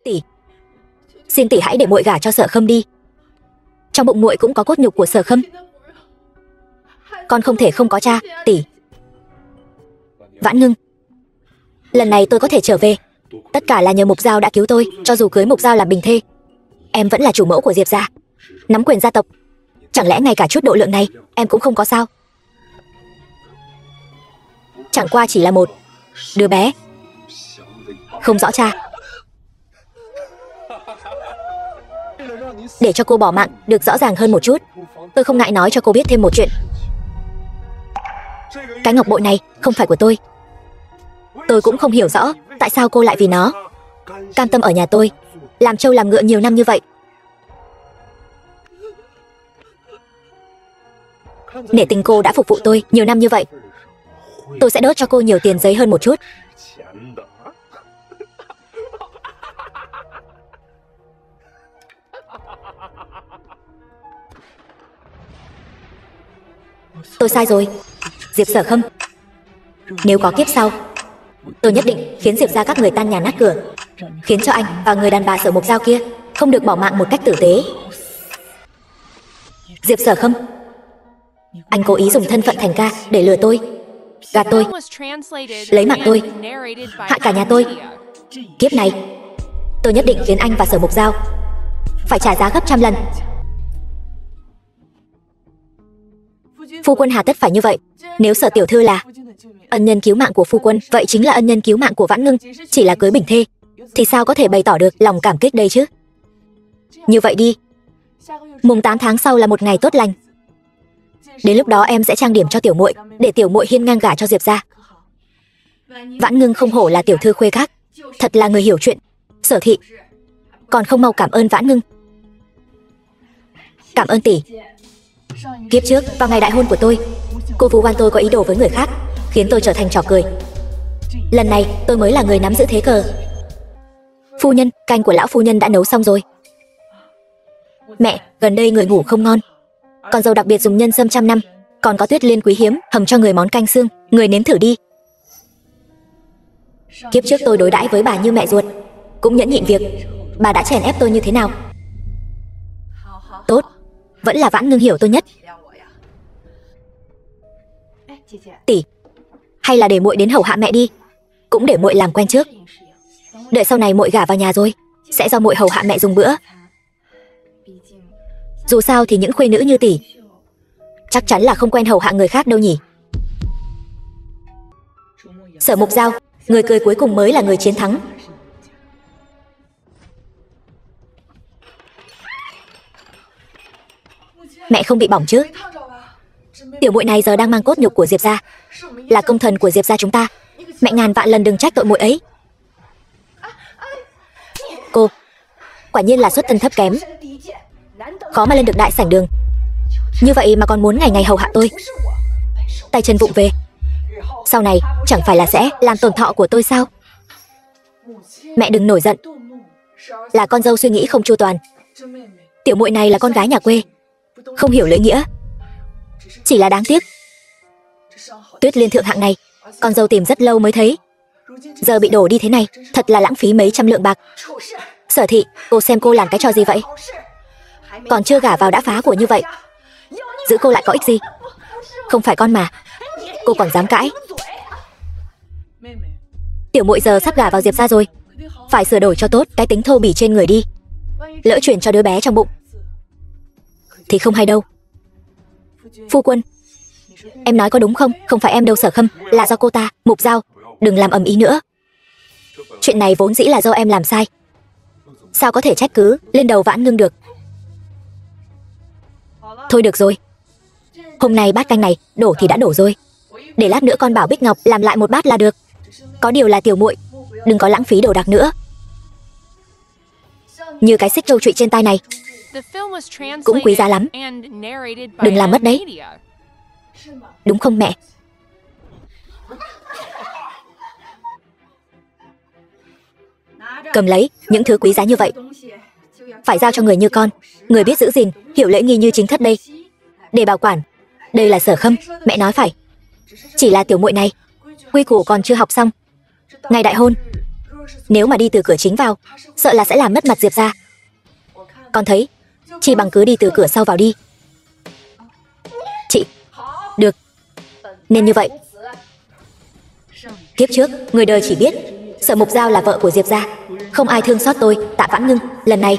Tỷ, xin tỷ hãy để muội gả cho Sở Khâm đi. Trong bụng muội cũng có cốt nhục của Sở Khâm. Con không thể không có cha, tỷ. Vãn Ngưng, lần này tôi có thể trở về, tất cả là nhờ Mục Giao đã cứu tôi. Cho dù cưới Mục Giao làm bình thê, em vẫn là chủ mẫu của Diệp gia, nắm quyền gia tộc. Chẳng lẽ ngay cả chút độ lượng này em cũng không có sao? Chẳng qua chỉ là một đứa bé không rõ cha. Để cho cô bỏ mạng được rõ ràng hơn một chút, tôi không ngại nói cho cô biết thêm một chuyện. Cái ngọc bội này không phải của tôi. Tôi cũng không hiểu rõ tại sao cô lại vì nó cam tâm ở nhà tôi làm trâu làm ngựa nhiều năm như vậy. Nể tình cô đã phục vụ tôi nhiều năm như vậy, tôi sẽ đốt cho cô nhiều tiền giấy hơn một chút. Tôi sai rồi, Diệp Sở Khâm. Nếu có kiếp sau, tôi nhất định khiến Diệp gia các người tan nhà nát cửa, khiến cho anh và người đàn bà Sở Mục Giao kia không được bỏ mạng một cách tử tế. Diệp Sở Khâm, anh cố ý dùng thân phận thành ca để lừa tôi, gạt tôi, lấy mạng tôi, hại cả nhà tôi. Kiếp này, tôi nhất định khiến anh và Sở Mục Giao phải trả giá gấp trăm lần. Phu quân hà tất phải như vậy? Nếu Sở tiểu thư là ân nhân cứu mạng của phu quân, vậy chính là ân nhân cứu mạng của Vãn Ngưng. Chỉ là cưới bình thê thì sao có thể bày tỏ được lòng cảm kích đây chứ? Như vậy đi, mùng 8 tháng sau là một ngày tốt lành. Đến lúc đó em sẽ trang điểm cho tiểu muội, để tiểu muội hiên ngang gả cho Diệp gia. Vãn Ngưng không hổ là tiểu thư khuê các, thật là người hiểu chuyện. Sở thị, còn không mau cảm ơn Vãn Ngưng. Cảm ơn tỷ. Kiếp trước, vào ngày đại hôn của tôi, cô vu oan tôi có ý đồ với người khác, khiến tôi trở thành trò cười. Lần này tôi mới là người nắm giữ thế cờ. Phu nhân, canh của lão phu nhân đã nấu xong rồi. Mẹ, gần đây người ngủ không ngon. Con dâu đặc biệt dùng nhân sâm trăm năm, còn có tuyết liên quý hiếm, hầm cho người món canh xương, người nếm thử đi. Kiếp trước tôi đối đãi với bà như mẹ ruột, cũng nhẫn nhịn việc bà đã chèn ép tôi như thế nào. Tốt, vẫn là Vãn Ngưng hiểu tôi nhất. Tỷ, hay là để muội đến hầu hạ mẹ đi, cũng để muội làm quen trước. Đợi sau này muội gả vào nhà rồi, sẽ do muội hầu hạ mẹ dùng bữa. Dù sao thì những khuê nữ như tỷ chắc chắn là không quen hầu hạ người khác đâu nhỉ. Sở Mục Giao, người cười cuối cùng mới là người chiến thắng. Mẹ không bị bỏng chứ? Tiểu muội này giờ đang mang cốt nhục của Diệp gia, là công thần của Diệp gia chúng ta. Mẹ ngàn vạn lần đừng trách tội muội ấy. Cô quả nhiên là xuất thân thấp kém, khó mà lên được đại sảnh đường. Như vậy mà còn muốn ngày ngày hầu hạ tôi, tay chân vụng về, sau này chẳng phải là sẽ làm tổn thọ của tôi sao? Mẹ đừng nổi giận, là con dâu suy nghĩ không chu toàn. Tiểu muội này là con gái nhà quê, không hiểu lễ nghĩa. Chỉ là đáng tiếc, tuyết liên thượng hạng này con dâu tìm rất lâu mới thấy, giờ bị đổ đi thế này, thật là lãng phí mấy trăm lượng bạc. Sở thị, cô xem cô làm cái trò gì vậy? Còn chưa gả vào đã phá của như vậy, giữ cô lại có ích gì? Không phải con mà, cô còn dám cãi? Tiểu muội giờ sắp gả vào Diệp gia rồi, phải sửa đổi cho tốt cái tính thô bỉ trên người đi. Lỡ truyền cho đứa bé trong bụng thì không hay đâu. Phu quân, em nói có đúng không? Không phải em đâu Sở Khâm, là do cô ta. Mục Giao, đừng làm ầm ĩ nữa. Chuyện này vốn dĩ là do em làm sai, sao có thể trách cứ lên đầu Vãn Ngưng được. Thôi được rồi, hôm nay bát canh này đổ thì đã đổ rồi, để lát nữa con bảo Bích Ngọc làm lại một bát là được. Có điều là tiểu muội đừng có lãng phí đồ đạc nữa. Như cái xích trâu trụy trên tai này cũng quý giá lắm, đừng làm mất đấy. Đúng không mẹ? Cầm lấy những thứ quý giá như vậy, phải giao cho người như con, người biết giữ gìn, hiểu lễ nghi như chính thất đây, để bảo quản. Đây là Sở Khâm, mẹ nói phải. Chỉ là tiểu muội này quy củ còn chưa học xong, ngày đại hôn Nếu mà đi từ cửa chính vào, sợ là sẽ làm mất mặt Diệp gia. Con thấy, chỉ bằng cứ đi từ cửa sau vào đi. Chị, được, nên như vậy. Kiếp trước, người đời chỉ biết Sở Mục Giao là vợ của Diệp gia, không ai thương xót tôi, Tạ Vãn Ngưng. Lần này,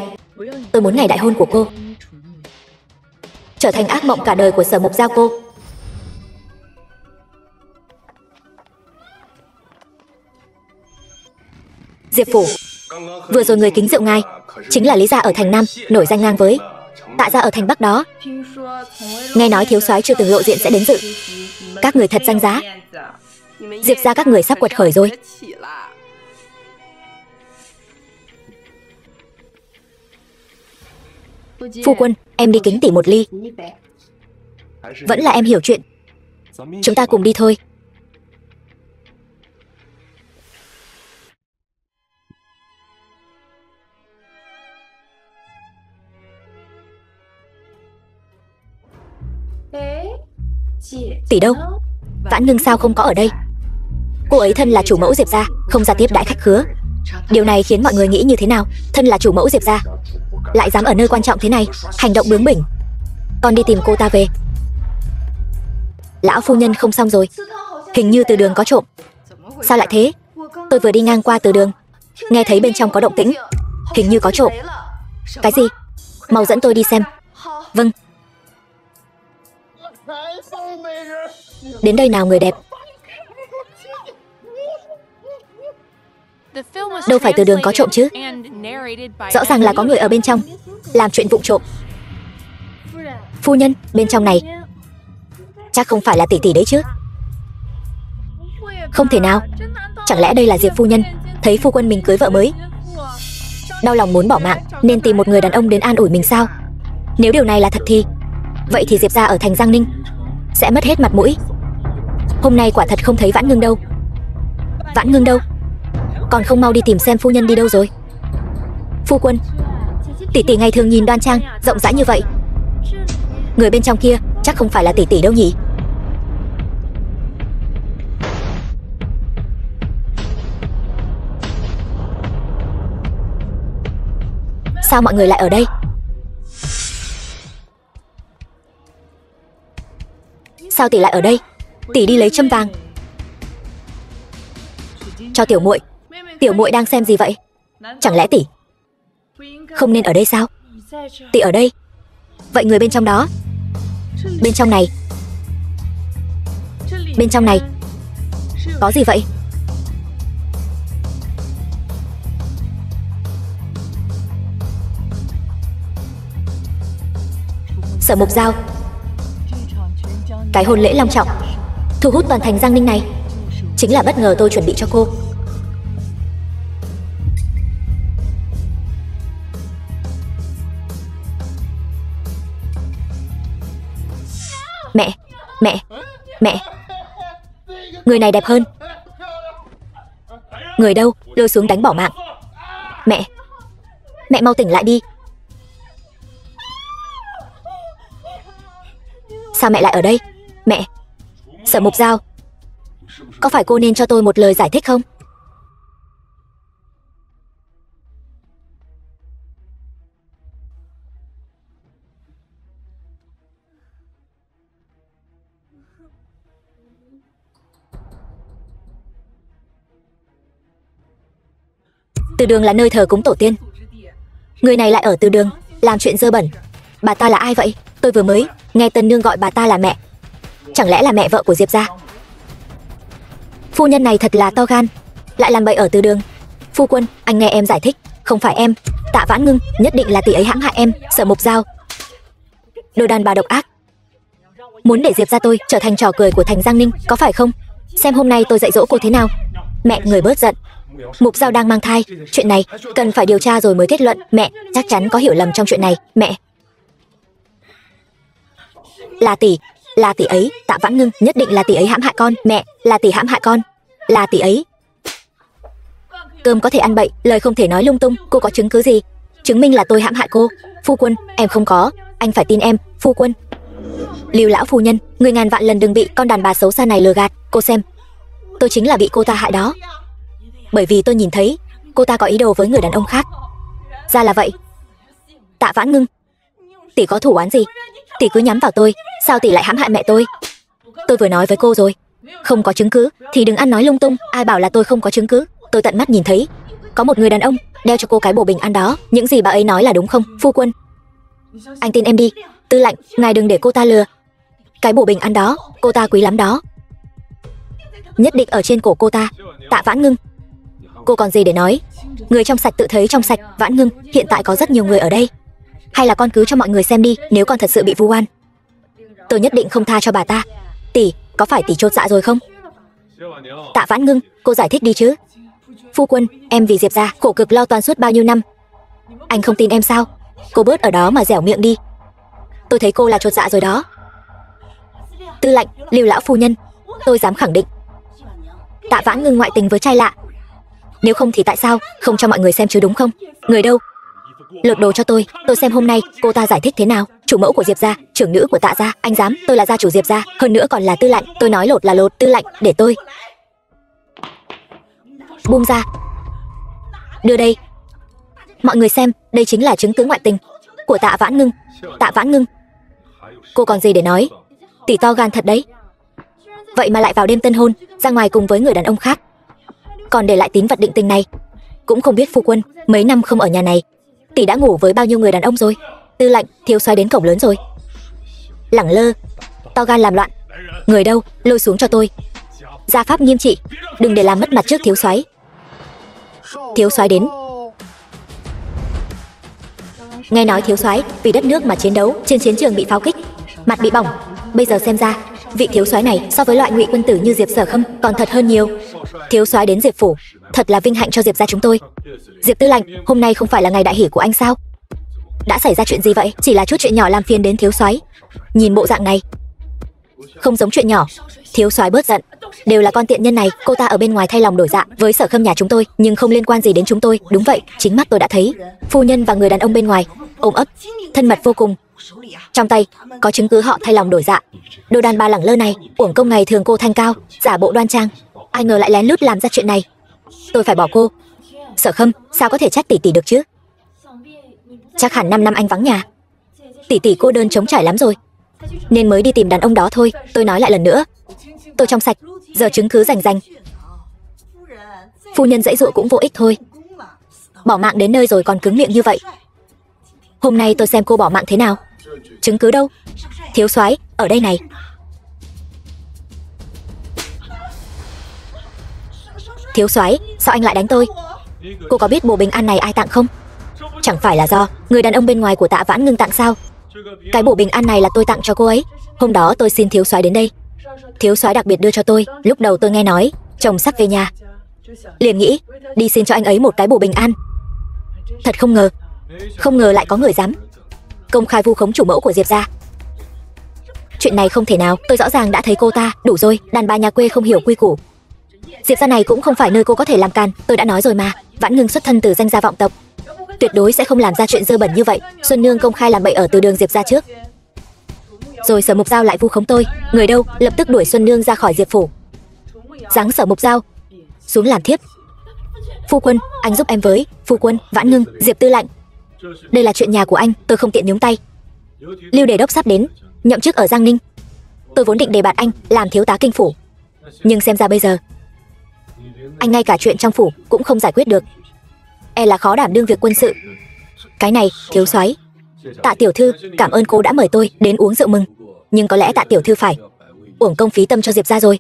tôi muốn ngày đại hôn của cô trở thành ác mộng cả đời của Sở Mục Giao cô. Diệp phủ, vừa rồi người kính rượu ngài chính là Lý gia ở thành Nam, nổi danh ngang với Tạ gia ở thành Bắc đó. Nghe nói thiếu soái chưa từng lộ diện sẽ đến dự, các người thật danh giá. Diệp gia các người sắp quật khởi rồi. Phu quân, em đi kính tỷ một ly. Vẫn là em hiểu chuyện, chúng ta cùng đi thôi. Tỷ đâu? Vãn Ngưng sao không có ở đây? Cô ấy thân là chủ mẫu Diệp gia, không ra tiếp đãi khách khứa. Điều này khiến mọi người nghĩ như thế nào? Thân là chủ mẫu Diệp gia, lại dám ở nơi quan trọng thế này hành động bướng bỉnh. Con đi tìm cô ta về. Lão phu nhân không xong rồi, hình như từ đường có trộm. Sao lại thế? Tôi vừa đi ngang qua từ đường, nghe thấy bên trong có động tĩnh, hình như có trộm. Cái gì? Mau dẫn tôi đi xem. Vâng. Đến đây nào người đẹp. Đâu phải từ đường có trộm chứ? Rõ ràng là có người ở bên trong làm chuyện vụng trộm. Phu nhân, bên trong này chắc không phải là tỷ tỷ đấy chứ? Không thể nào. Chẳng lẽ đây là Diệp phu nhân thấy phu quân mình cưới vợ mới, đau lòng muốn bỏ mạng nên tìm một người đàn ông đến an ủi mình sao? Nếu điều này là thật thì vậy thì Diệp gia ở thành Giang Ninh sẽ mất hết mặt mũi. Hôm nay quả thật không thấy Vãn Ngưng đâu. Vãn Ngưng đâu? Còn không mau đi tìm xem phu nhân đi đâu rồi. Phu quân, tỷ tỷ ngày thường nhìn đoan trang, rộng rãi như vậy, người bên trong kia chắc không phải là tỷ tỷ đâu nhỉ? Sao mọi người lại ở đây? Sao tỷ lại ở đây? Tỷ đi lấy châm vàng cho tiểu muội. Tiểu muội đang xem gì vậy? Chẳng lẽ tỷ không nên ở đây sao? Tỷ ở đây. Vậy người bên trong đó? Bên trong này. Bên trong này có gì vậy? Sở Mục Giao, cái hôn lễ long trọng thu hút toàn thành Giang Ninh này chính là bất ngờ tôi chuẩn bị cho cô. Mẹ, người này đẹp hơn. Người đâu? Lôi xuống đánh bỏ mạng. Mẹ mau tỉnh lại đi. Sao mẹ lại ở đây? Mẹ, Sở Mục Giao, có phải cô nên cho tôi một lời giải thích không? Từ đường là nơi thờ cúng tổ tiên. Người này lại ở từ đường làm chuyện dơ bẩn. Bà ta là ai vậy? Tôi vừa mới nghe Tân Nương gọi bà ta là mẹ. Chẳng lẽ là mẹ vợ của Diệp gia? Phu nhân này thật là to gan, lại làm bậy ở từ đường. Phu quân, anh nghe em giải thích. Không phải em, Tạ Vãn Ngưng, nhất định là tỷ ấy hãm hại em. Sở Mục Giao, đồ đàn bà độc ác, muốn để Diệp gia tôi trở thành trò cười của thành Giang Ninh, có phải không? Xem hôm nay tôi dạy dỗ cô thế nào. Mẹ, người bớt giận. Mục Giao đang mang thai, chuyện này cần phải điều tra rồi mới kết luận. Mẹ, chắc chắn có hiểu lầm trong chuyện này. Mẹ, là tỷ ấy, Tạ Vãn Ngưng, nhất định là tỷ ấy hãm hại con. Mẹ, là tỷ hãm hại con, là tỷ ấy. Cơm có thể ăn bậy, lời không thể nói lung tung. Cô có chứng cứ gì chứng minh là tôi hãm hại cô? Phu quân, em không có, anh phải tin em. Phu quân, Lưu lão phu nhân, người ngàn vạn lần đừng bị con đàn bà xấu xa này lừa gạt. Cô xem, tôi chính là bị cô ta hại đó. Bởi vì tôi nhìn thấy cô ta có ý đồ với người đàn ông khác. Ra là vậy. Tạ Vãn Ngưng, tỷ có thủ oán gì? Tỷ cứ nhắm vào tôi, sao tỷ lại hãm hại mẹ tôi? Tôi vừa nói với cô rồi, không có chứng cứ thì đừng ăn nói lung tung. Ai bảo là tôi không có chứng cứ? Tôi tận mắt nhìn thấy có một người đàn ông đeo cho cô cái bổ bình an đó. Những gì bà ấy nói là đúng không, phu quân? Anh tin em đi. Tư lệnh, ngài đừng để cô ta lừa. Cái bổ bình an đó, cô ta quý lắm đó. Nhất định ở trên cổ cô ta. Tạ Vãn Ngưng, cô còn gì để nói? Người trong sạch tự thấy trong sạch. Vãn Ngưng, hiện tại có rất nhiều người ở đây. Hay là con cứ cho mọi người xem đi. Nếu con thật sự bị vu oan, tôi nhất định không tha cho bà ta. Tỷ, có phải tỷ chột dạ rồi không? Tạ Vãn Ngưng, cô giải thích đi chứ. Phu quân, em vì Diệp gia khổ cực lo toan suốt bao nhiêu năm. Anh không tin em sao? Cô bớt ở đó mà dẻo miệng đi. Tôi thấy cô là chột dạ rồi đó. Tư lệnh, Lưu lão phu nhân, tôi dám khẳng định Tạ Vãn Ngưng ngoại tình với trai lạ. Nếu không thì tại sao không cho mọi người xem chứ, đúng không? Người đâu? Lột đồ cho tôi xem hôm nay cô ta giải thích thế nào. Chủ mẫu của Diệp gia, trưởng nữ của Tạ gia. Anh dám? Tôi là gia chủ Diệp gia, hơn nữa còn là tư lệnh. Tôi nói lột là lột. Tư lệnh, để tôi. Buông ra. Đưa đây. Mọi người xem, đây chính là chứng cứ ngoại tình của Tạ Vãn Ngưng. Tạ Vãn Ngưng, cô còn gì để nói? Tỷ to gan thật đấy. Vậy mà lại vào đêm tân hôn ra ngoài cùng với người đàn ông khác, còn để lại tín vật định tình này. Cũng không biết phu quân, mấy năm không ở nhà này, tỷ đã ngủ với bao nhiêu người đàn ông rồi? Tư lệnh, thiếu soái đến cổng lớn rồi. Lẳng lơ, to gan làm loạn. Người đâu? Lôi xuống cho tôi. Gia pháp nghiêm trị, đừng để làm mất mặt trước thiếu soái. Thiếu soái đến. Nghe nói thiếu soái vì đất nước mà chiến đấu, trên chiến trường bị pháo kích, mặt bị bỏng. Bây giờ xem ra, vị thiếu soái này so với loại ngụy quân tử như Diệp Sở Khâm còn thật hơn nhiều. Thiếu soái đến Diệp phủ, thật là vinh hạnh cho Diệp gia chúng tôi. Diệp tư lệnh, hôm nay không phải là ngày đại hỷ của anh sao? Đã xảy ra chuyện gì vậy? Chỉ là chút chuyện nhỏ làm phiền đến thiếu soái. Nhìn bộ dạng này, không giống chuyện nhỏ. Thiếu soái bớt giận, đều là con tiện nhân này. Cô ta ở bên ngoài thay lòng đổi dạ với Sở Khâm nhà chúng tôi, nhưng không liên quan gì đến chúng tôi. Đúng vậy, chính mắt tôi đã thấy phu nhân và người đàn ông bên ngoài ôm ấp thân mật vô cùng. Trong tay có chứng cứ họ thay lòng đổi dạ. Đồ đàn bà lẳng lơ này, uổng công ngày thường cô thanh cao, giả bộ đoan trang, ai ngờ lại lén lút làm ra chuyện này. Tôi phải bỏ cô. Sở Khâm, sao có thể trách tỷ tỷ được chứ? Chắc hẳn 5 năm anh vắng nhà, tỷ tỷ cô đơn trống trải lắm rồi, nên mới đi tìm đàn ông đó thôi. Tôi nói lại lần nữa, tôi trong sạch, giờ chứng cứ rành rành. Phu nhân dãy dụa cũng vô ích thôi. Bỏ mạng đến nơi rồi còn cứng miệng như vậy. Hôm nay tôi xem cô bỏ mạng thế nào. Chứng cứ đâu? Thiếu soái, ở đây này. Thiếu soái, sao anh lại đánh tôi? Cô có biết bồ bình an này ai tặng không? Chẳng phải là do người đàn ông bên ngoài của Tạ Vãn Ngưng tặng sao? Cái bổ bình an này là tôi tặng cho cô ấy. Hôm đó tôi xin thiếu soái đến đây, thiếu soái đặc biệt đưa cho tôi. Lúc đầu tôi nghe nói chồng sắp về nhà, liền nghĩ đi xin cho anh ấy một cái bổ bình an. Thật không ngờ lại có người dám công khai vu khống chủ mẫu của Diệp gia. Chuyện này không thể nào, tôi rõ ràng đã thấy cô ta. Đủ rồi, đàn bà nhà quê không hiểu quy củ. Diệp gia này cũng không phải nơi cô có thể làm càn. Tôi đã nói rồi mà, Vãn Ngưng xuất thân từ danh gia vọng tộc, tuyệt đối sẽ không làm ra chuyện dơ bẩn như vậy. Xuân Nương công khai làm bậy ở từ đường Diệp gia trước, rồi Sở Mục Giao lại vu khống tôi. Người đâu? Lập tức đuổi Xuân Nương ra khỏi Diệp phủ, giáng Sở Mục Giao xuống làm thiếp. Phu quân, anh giúp em với. Phu quân, Vãn Ngưng, Diệp tư lệnh, đây là chuyện nhà của anh, tôi không tiện nhúng tay. Lưu đề đốc sắp đến, nhậm chức ở Giang Ninh. Tôi vốn định đề bạt anh làm thiếu tá kinh phủ, nhưng xem ra bây giờ anh ngay cả chuyện trong phủ cũng không giải quyết được, e là khó đảm đương việc quân sự. Cái này, thiếu soái, Tạ tiểu thư, cảm ơn cô đã mời tôi đến uống rượu mừng, nhưng có lẽ Tạ tiểu thư phải uổng công phí tâm cho Diệp gia rồi.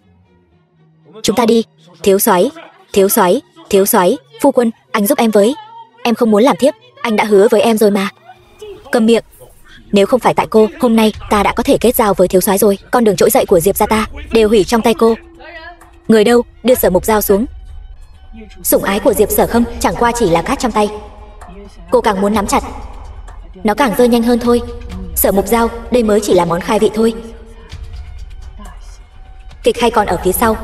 Chúng ta đi. Thiếu soái, phu quân, anh giúp em với. Em không muốn làm thiếp, anh đã hứa với em rồi mà. Cầm miệng. Nếu không phải tại cô, hôm nay ta đã có thể kết giao với thiếu soái rồi. Con đường trỗi dậy của Diệp gia ta đều hủy trong tay cô. Người đâu? Đưa Sở Mục Giao xuống. Sủng ái của Diệp Sở Khâm chẳng qua chỉ là cát trong tay, cô càng muốn nắm chặt, nó càng rơi nhanh hơn thôi. Sở Mục Giao, đây mới chỉ là món khai vị thôi, kịch hay còn ở phía sau.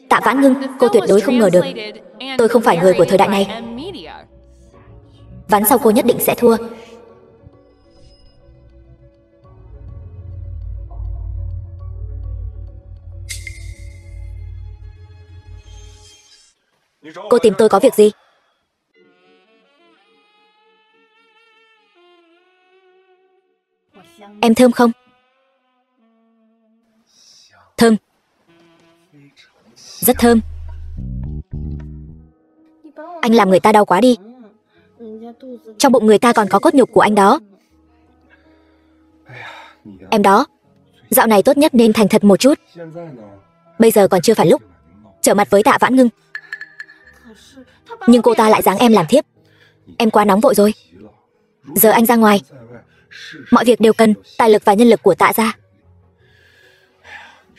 Tạ Vãn Ngưng, cô tuyệt đối không ngờ được tôi không phải người của thời đại này. Ván sau cô nhất định sẽ thua. Cô tìm tôi có việc gì? Em thơm không? Thơm. Rất thơm. Anh làm người ta đau quá đi. Trong bụng người ta còn có cốt nhục của anh đó. Em đó, dạo này tốt nhất nên thành thật một chút. Bây giờ còn chưa phải lúc trở mặt với Tạ Vãn Ngưng. Nhưng cô ta lại giáng em làm thiếp. Em quá nóng vội rồi. Giờ anh ra ngoài, mọi việc đều cần tài lực và nhân lực của Tạ gia.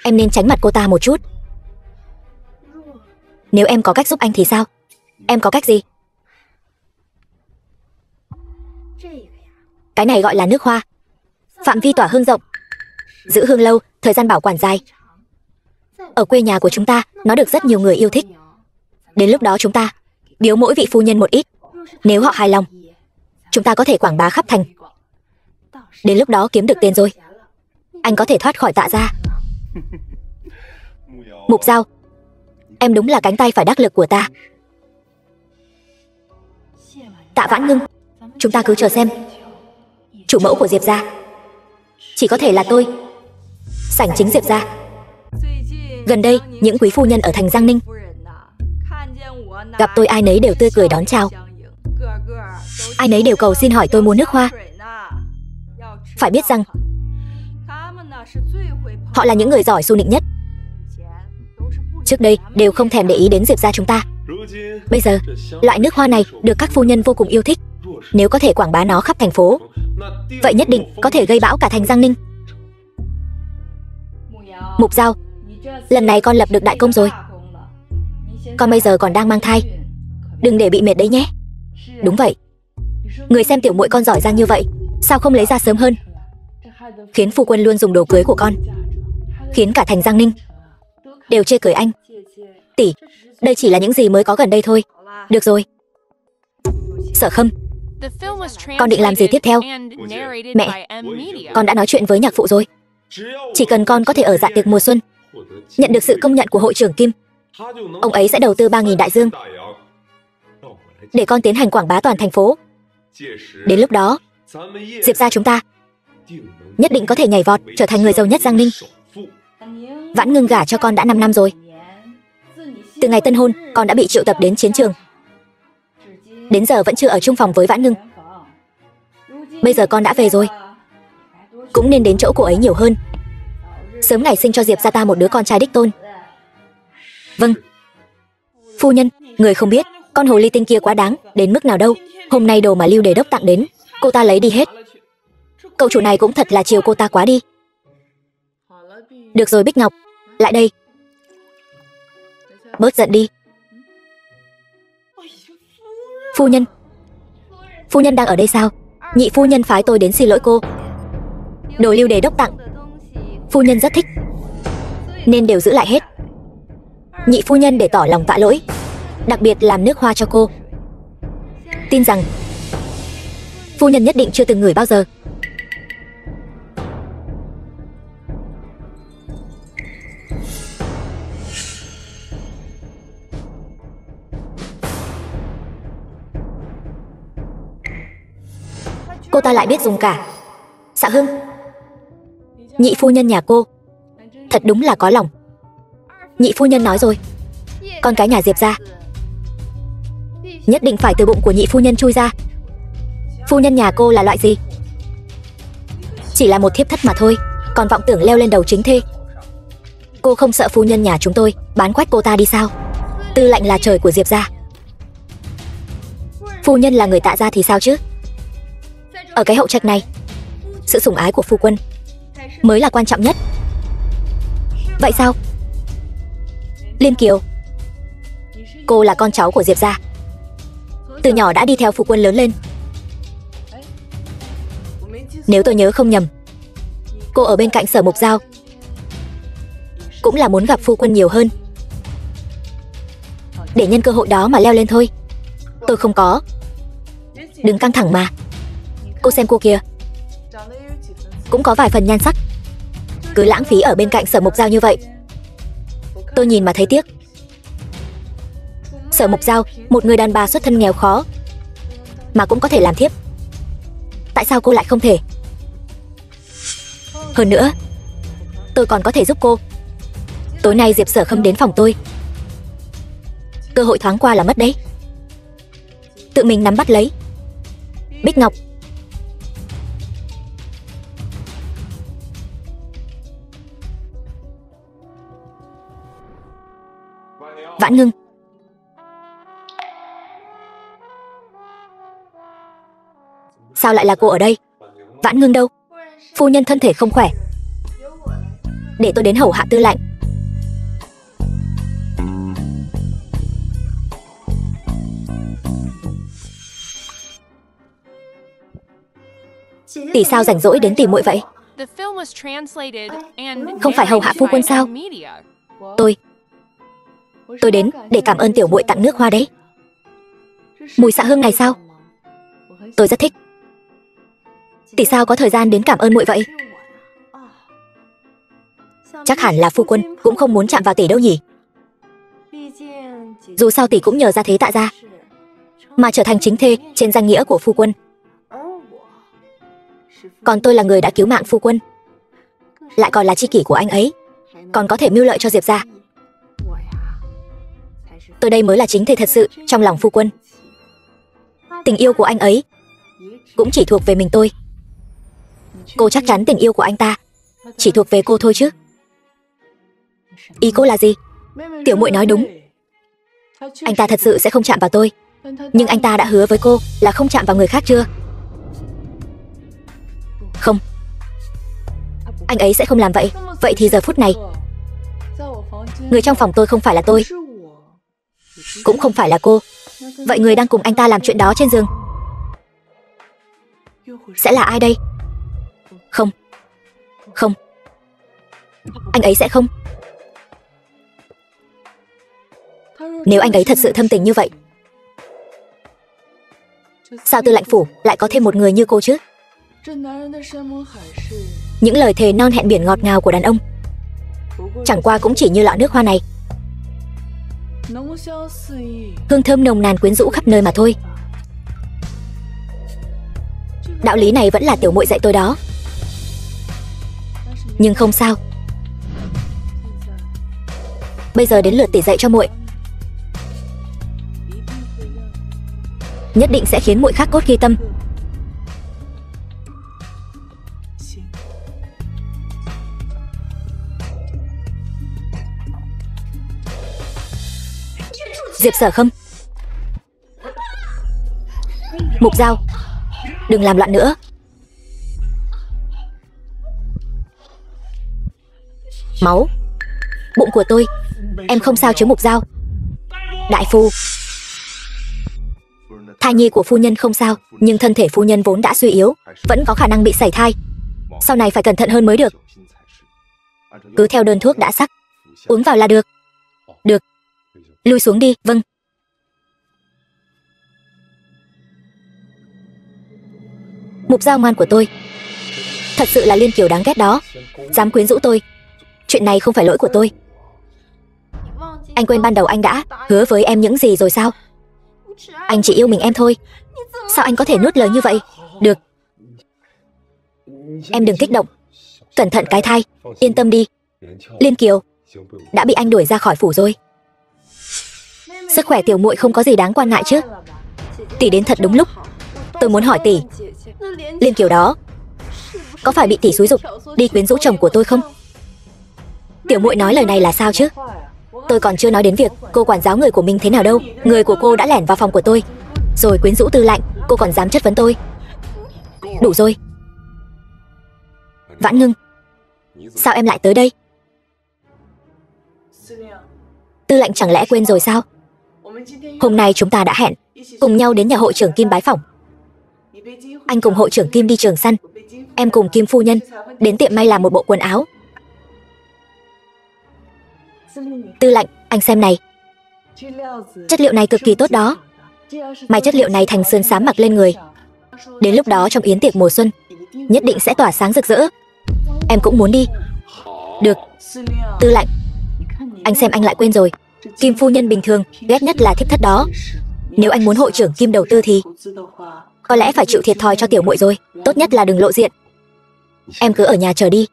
Em nên tránh mặt cô ta một chút. Nếu em có cách giúp anh thì sao? Em có cách gì? Cái này gọi là nước hoa. Phạm vi tỏa hương rộng, giữ hương lâu, thời gian bảo quản dài. Ở quê nhà của chúng ta, nó được rất nhiều người yêu thích. Đến lúc đó chúng ta biếu mỗi vị phu nhân một ít. Nếu họ hài lòng, chúng ta có thể quảng bá khắp thành. Đến lúc đó kiếm được tiền rồi, anh có thể thoát khỏi Tạ gia. Mục Giao, em đúng là cánh tay phải đắc lực của ta. Tạ Vãn Ngưng, chúng ta cứ chờ xem. Chủ mẫu của Diệp gia chỉ có thể là tôi. Sảnh chính Diệp gia. Gần đây, những quý phu nhân ở thành Giang Ninh gặp tôi ai nấy đều tươi cười đón chào. Ai nấy đều cầu xin hỏi tôi mua nước hoa. Phải biết rằng họ là những người giỏi xu nịnh nhất. Trước đây đều không thèm để ý đến Diệp gia chúng ta. Bây giờ, loại nước hoa này được các phu nhân vô cùng yêu thích. Nếu có thể quảng bá nó khắp thành phố, vậy nhất định có thể gây bão cả thành Giang Ninh. Mục Giao, lần này con lập được đại công rồi. Con bây giờ còn đang mang thai, đừng để bị mệt đấy nhé. Đúng vậy. Người xem tiểu muội con giỏi giang như vậy, sao không lấy ra sớm hơn? Khiến phu quân luôn dùng đồ cưới của con, khiến cả thành Giang Ninh đều chê cười anh. Tỷ, đây chỉ là những gì mới có gần đây thôi. Được rồi. Sở Khâm, con định làm gì tiếp theo? Mẹ, con đã nói chuyện với nhạc phụ rồi. Chỉ cần con có thể ở dạ tiệc mùa xuân, nhận được sự công nhận của hội trưởng Kim, ông ấy sẽ đầu tư 3.000 đại dương để con tiến hành quảng bá toàn thành phố. Đến lúc đó, Diệp gia chúng ta nhất định có thể nhảy vọt trở thành người giàu nhất Giang Ninh. Vãn Ngưng gả cho con đã 5 năm rồi. Từ ngày tân hôn, con đã bị triệu tập đến chiến trường. Đến giờ vẫn chưa ở chung phòng với Vãn Ngưng. Bây giờ con đã về rồi, cũng nên đến chỗ cô ấy nhiều hơn, sớm ngày sinh cho Diệp gia ta một đứa con trai đích tôn. Vâng. Phu nhân, người không biết con hồ ly tinh kia quá đáng đến mức nào đâu. Hôm nay đồ mà Lưu Đề đốc tặng đến, cô ta lấy đi hết. Cậu chủ này cũng thật là chiều cô ta quá đi. Được rồi Bích Ngọc, lại đây. Bớt giận đi. Phu nhân, phu nhân đang ở đây sao? Nhị phu nhân phái tôi đến xin lỗi cô. Đồ Lưu Đề đốc tặng, phu nhân rất thích, nên đều giữ lại hết. Nhị phu nhân để tỏ lòng vã lỗi, đặc biệt làm nước hoa cho cô. Tin rằng phu nhân nhất định chưa từng ngửi bao giờ. Cô ta lại biết dùng cả. Dạ Hưng, nhị phu nhân nhà cô thật đúng là có lòng. Nhị phu nhân nói rồi, con cái nhà Diệp gia nhất định phải từ bụng của nhị phu nhân chui ra. Phu nhân nhà cô là loại gì? Chỉ là một thiếp thất mà thôi, còn vọng tưởng leo lên đầu chính thê. Cô không sợ phu nhân nhà chúng tôi bán quách cô ta đi sao? Tư lệnh là trời của Diệp gia, phu nhân là người Tạ gia thì sao chứ? Ở cái hậu trạch này, sự sủng ái của phu quân mới là quan trọng nhất. Vậy sao? Liên Kiều, cô là con cháu của Diệp gia, từ nhỏ đã đi theo phu quân lớn lên. Nếu tôi nhớ không nhầm, cô ở bên cạnh Sở Mục Giao cũng là muốn gặp phu quân nhiều hơn, để nhân cơ hội đó mà leo lên thôi. Tôi không có. Đừng căng thẳng mà. Cô xem cô kìa, cũng có vài phần nhan sắc, cứ lãng phí ở bên cạnh Sở Mục Giao như vậy, tôi nhìn mà thấy tiếc. Sở Mục Giao, một người đàn bà xuất thân nghèo khó mà cũng có thể làm thiếp. Tại sao cô lại không thể? Hơn nữa, tôi còn có thể giúp cô. Tối nay Diệp Sở Khâm đến phòng tôi. Cơ hội thoáng qua là mất đấy. Tự mình nắm bắt lấy. Bích Ngọc. Vãn Ngưng. Sao lại là cô ở đây? Vãn Ngưng đâu? Phu nhân thân thể không khỏe. Để tôi đến hầu hạ Tư Lạnh. Tỷ sao rảnh rỗi đến tìm muội vậy? Không phải hầu hạ phu quân sao? Tôi đến để cảm ơn tiểu muội tặng nước hoa đấy. Mùi xạ hương này sao? Tôi rất thích. Tỷ sao có thời gian đến cảm ơn muội vậy? Chắc hẳn là phu quân cũng không muốn chạm vào tỷ đâu nhỉ? Dù sao tỷ cũng nhờ gia thế Tạ gia mà trở thành chính thê trên danh nghĩa của phu quân. Còn tôi là người đã cứu mạng phu quân, lại còn là tri kỷ của anh ấy, còn có thể mưu lợi cho Diệp gia. Tôi đây mới là chính thê thật sự trong lòng phu quân. Tình yêu của anh ấy cũng chỉ thuộc về mình tôi. Cô chắc chắn tình yêu của anh ta chỉ thuộc về cô thôi chứ? Ý cô là gì? Tiểu muội nói đúng. Anh ta thật sự sẽ không chạm vào tôi, nhưng anh ta đã hứa với cô là không chạm vào người khác chưa? Không, anh ấy sẽ không làm vậy. Vậy thì giờ phút này, người trong phòng tôi không phải là tôi, cũng không phải là cô. Vậy người đang cùng anh ta làm chuyện đó trên giường sẽ là ai đây? Không, không, anh ấy sẽ không. Nếu anh ấy thật sự thâm tình như vậy, sao Tư Lạnh phủ lại có thêm một người như cô chứ? Những lời thề non hẹn biển ngọt ngào của đàn ông chẳng qua cũng chỉ như lọ nước hoa này, hương thơm nồng nàn quyến rũ khắp nơi mà thôi. Đạo lý này vẫn là tiểu muội dạy tôi đó. Nhưng không sao, bây giờ đến lượt tỷ dạy cho muội. Nhất định sẽ khiến muội khắc cốt ghi tâm. Diệp Sở Khâm, Mục Giao, đừng làm loạn nữa. Máu, bụng của tôi. Em không sao chứ Mục Giao? Đại phu, thai nhi của phu nhân không sao, nhưng thân thể phu nhân vốn đã suy yếu, vẫn có khả năng bị sảy thai. Sau này phải cẩn thận hơn mới được. Cứ theo đơn thuốc đã sắc, uống vào là được. Được, lui xuống đi. Vâng. Mục Giao ngoan của tôi, thật sự là Liên Kiều đáng ghét đó, dám quyến rũ tôi. Chuyện này không phải lỗi của tôi. Anh quên ban đầu anh đã hứa với em những gì rồi sao? Anh chỉ yêu mình em thôi. Sao anh có thể nuốt lời như vậy? Được, em đừng kích động, cẩn thận cái thai. Yên tâm đi, Liên Kiều đã bị anh đuổi ra khỏi phủ rồi. Sức khỏe tiểu muội không có gì đáng quan ngại chứ? Tỷ đến thật đúng lúc. Tôi muốn hỏi tỷ, Liên Kiều đó có phải bị tỷ xúi giục đi quyến rũ chồng của tôi không? Tiểu muội nói lời này là sao chứ? Tôi còn chưa nói đến việc cô quản giáo người của mình thế nào đâu. Người của cô đã lẻn vào phòng của tôi rồi quyến rũ Tư Lạnh, cô còn dám chất vấn tôi? Đủ rồi. Vãn Ngưng, sao em lại tới đây? Tư Lạnh chẳng lẽ quên rồi sao? Hôm nay chúng ta đã hẹn cùng nhau đến nhà hội trưởng Kim bái phỏng. Anh cùng hội trưởng Kim đi trường săn, em cùng Kim phu nhân đến tiệm may làm một bộ quần áo. Tư Lạnh, anh xem này, chất liệu này cực kỳ tốt đó. May chất liệu này thành sườn xám mặc lên người, đến lúc đó trong yến tiệc mùa xuân nhất định sẽ tỏa sáng rực rỡ. Em cũng muốn đi. Được. Tư Lạnh, anh xem anh lại quên rồi. Kim phu nhân bình thường ghét nhất là thiếp thất đó. Nếu anh muốn hội trưởng Kim đầu tư thì có lẽ phải chịu thiệt thòi cho tiểu muội rồi. Tốt nhất là đừng lộ diện. Em cứ ở nhà chờ đi.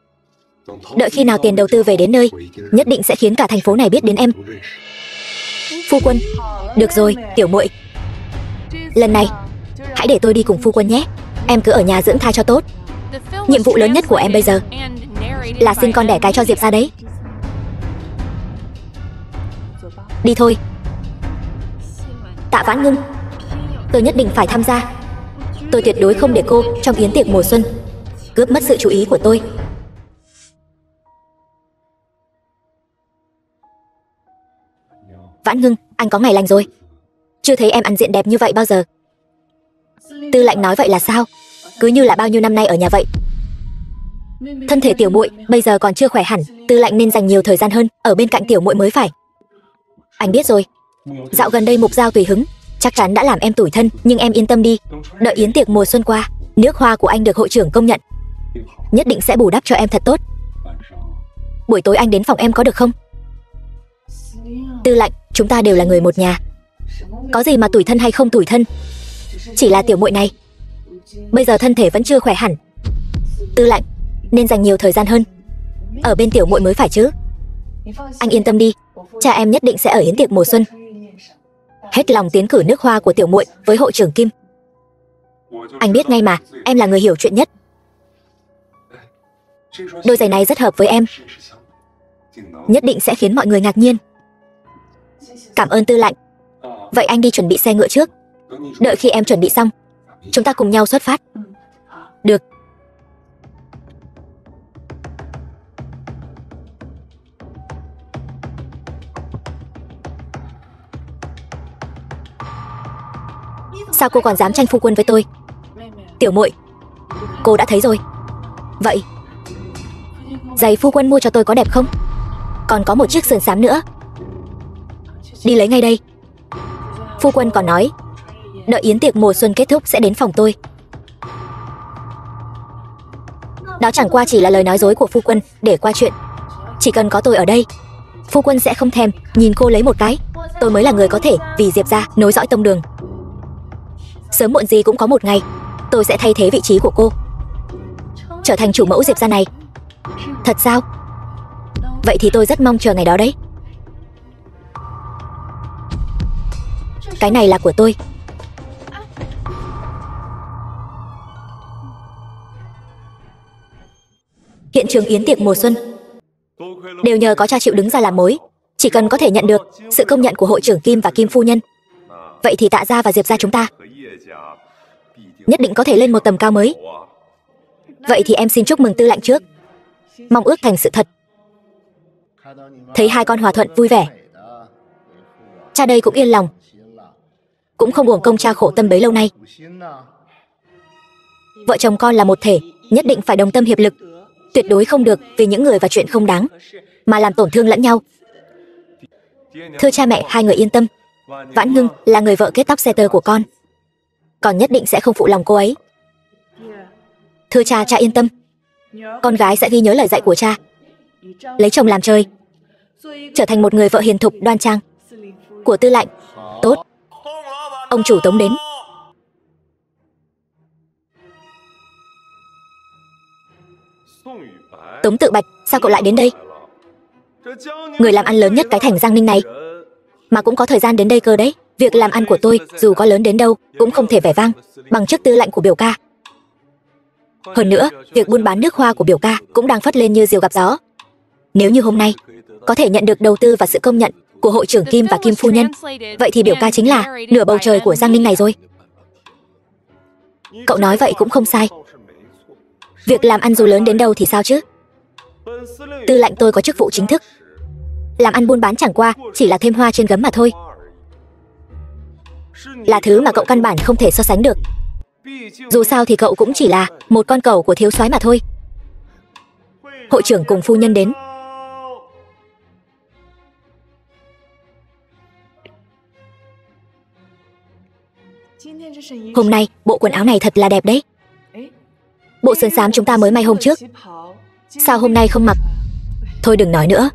Đợi khi nào tiền đầu tư về đến nơi, nhất định sẽ khiến cả thành phố này biết đến em. Phu quân. Được rồi, tiểu muội. Lần này hãy để tôi đi cùng phu quân nhé. Em cứ ở nhà dưỡng thai cho tốt. Nhiệm vụ lớn nhất của em bây giờ là sinh con đẻ cái cho Diệp ra đấy. Đi thôi. Tạ Vãn Ngưng, tôi nhất định phải tham gia. Tôi tuyệt đối không để cô trong yến tiệc mùa xuân cướp mất sự chú ý của tôi. Vãn Ngưng, anh có ngày lành rồi. Chưa thấy em ăn diện đẹp như vậy bao giờ. Tư lệnh nói vậy là sao? Cứ như là bao nhiêu năm nay ở nhà vậy. Thân thể tiểu muội bây giờ còn chưa khỏe hẳn, tư lệnh nên dành nhiều thời gian hơn ở bên cạnh tiểu muội mới phải. Anh biết rồi. Dạo gần đây Mục Giao tùy hứng chắc chắn đã làm em tủi thân, nhưng em yên tâm đi. Đợi yến tiệc mùa xuân qua, nước hoa của anh được hội trưởng công nhận, nhất định sẽ bù đắp cho em thật tốt. Buổi tối anh đến phòng em có được không? Tư lệnh, chúng ta đều là người một nhà, có gì mà tủi thân hay không tủi thân. Chỉ là tiểu muội này bây giờ thân thể vẫn chưa khỏe hẳn. Tư lệnh nên dành nhiều thời gian hơn ở bên tiểu muội mới phải chứ. Anh yên tâm đi, cha em nhất định sẽ ở yến tiệc mùa xuân hết lòng tiến cử nước hoa của tiểu muội với hội trưởng Kim. Anh biết ngay mà, em là người hiểu chuyện nhất. Đôi giày này rất hợp với em, nhất định sẽ khiến mọi người ngạc nhiên. Cảm ơn tư lệnh. Vậy anh đi chuẩn bị xe ngựa trước. Đợi khi em chuẩn bị xong, chúng ta cùng nhau xuất phát. Được. Sao cô còn dám tranh phu quân với tôi? Tiểu muội, cô đã thấy rồi. Vậy giày phu quân mua cho tôi có đẹp không? Còn có một chiếc sườn xám nữa. Đi lấy ngay đây. Phu quân còn nói đợi yến tiệc mùa xuân kết thúc sẽ đến phòng tôi. Đó chẳng qua chỉ là lời nói dối của phu quân để qua chuyện. Chỉ cần có tôi ở đây, phu quân sẽ không thèm nhìn cô lấy một cái. Tôi mới là người có thể vì Diệp gia nối dõi tông đường. Sớm muộn gì cũng có một ngày tôi sẽ thay thế vị trí của cô, trở thành chủ mẫu Diệp gia này. Thật sao? Vậy thì tôi rất mong chờ ngày đó đấy. Cái này là của tôi. Hiện trường yến tiệc mùa xuân đều nhờ có cha chịu đứng ra làm mối. Chỉ cần có thể nhận được sự công nhận của hội trưởng Kim và Kim phu nhân, vậy thì Tạ gia và Diệp gia chúng ta nhất định có thể lên một tầm cao mới. Vậy thì em xin chúc mừng tư lệnh trước, mong ước thành sự thật. Thấy hai con hòa thuận vui vẻ, cha đây cũng yên lòng, cũng không uổng công cha khổ tâm bấy lâu nay. Vợ chồng con là một thể, nhất định phải đồng tâm hiệp lực, tuyệt đối không được vì những người và chuyện không đáng mà làm tổn thương lẫn nhau. Thưa cha mẹ, hai người yên tâm, Vãn Ngưng là người vợ kết tóc xe tơ của con nhất định sẽ không phụ lòng cô ấy. Thưa cha, cha yên tâm, con gái sẽ ghi nhớ lời dạy của cha, lấy chồng làm chơi, trở thành một người vợ hiền thục đoan trang của tư lệnh. Tốt. Ông chủ Tống đến. Tống Tự Bạch, sao cậu lại đến đây? Người làm ăn lớn nhất cái thành Giang Ninh này mà cũng có thời gian đến đây cơ đấy. Việc làm ăn của tôi dù có lớn đến đâu cũng không thể vẻ vang bằng chức tư lệnh của biểu ca. Hơn nữa, việc buôn bán nước hoa của biểu ca cũng đang phất lên như diều gặp gió. Nếu như hôm nay có thể nhận được đầu tư và sự công nhận của hội trưởng Kim và Kim phu nhân, vậy thì biểu ca chính là nửa bầu trời của Giang Ninh này rồi. Cậu nói vậy cũng không sai. Việc làm ăn dù lớn đến đâu thì sao chứ? Tư lệnh tôi có chức vụ chính thức, làm ăn buôn bán chẳng qua chỉ là thêm hoa trên gấm mà thôi, là thứ mà cậu căn bản không thể so sánh được. Dù sao thì cậu cũng chỉ là một con cẩu của thiếu soái mà thôi. Hội trưởng cùng phu nhân đến. Hôm nay bộ quần áo này thật là đẹp đấy. Bộ sườn xám chúng ta mới may hôm trước, sao hôm nay không mặc? Thôi đừng nói nữa,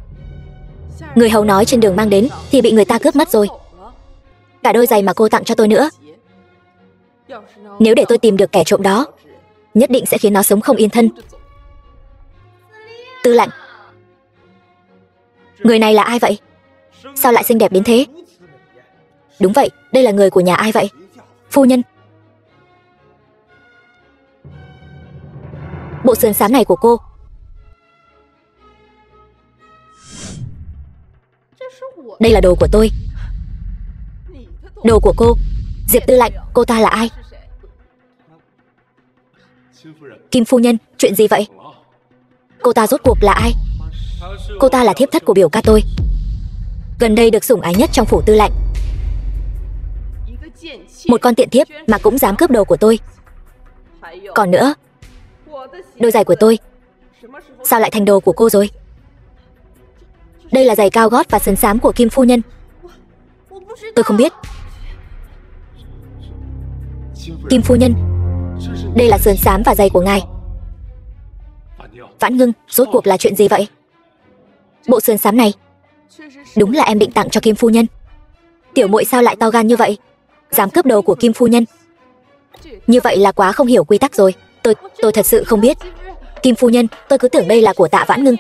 Người hầu nói trên đường mang đến thì bị người ta cướp mất rồi. Cả đôi giày mà cô tặng cho tôi nữa. Nếu để tôi tìm được kẻ trộm đó, nhất định sẽ khiến nó sống không yên thân. Tư lệnh, người này là ai vậy? Sao lại xinh đẹp đến thế? Đúng vậy, đây là người của nhà ai vậy? Phu nhân. Bộ sườn xám này của cô. Đây là đồ của tôi. Đồ của cô. Diệp tư lệnh, cô ta là ai? Kim phu nhân, chuyện gì vậy? Cô ta rốt cuộc là ai? Cô ta là thiếp thất của biểu ca tôi, gần đây được sủng ái nhất trong phủ tư lệnh. Một con tiện thiếp mà cũng dám cướp đồ của tôi. Còn nữa, đôi giày của tôi sao lại thành đồ của cô rồi? Đây là giày cao gót và sườn xám của Kim phu nhân. Tôi không biết. Kim phu nhân, đây là sườn xám và giày của ngài. Vãn Ngưng, rốt cuộc là chuyện gì vậy? Bộ sườn xám này đúng là em định tặng cho Kim phu nhân. Tiểu muội sao lại to gan như vậy, dám cướp đồ của Kim phu nhân? Như vậy là quá không hiểu quy tắc rồi. Tôi thật sự không biết. Kim phu nhân, tôi cứ tưởng đây là của Tạ Vãn Ngưng.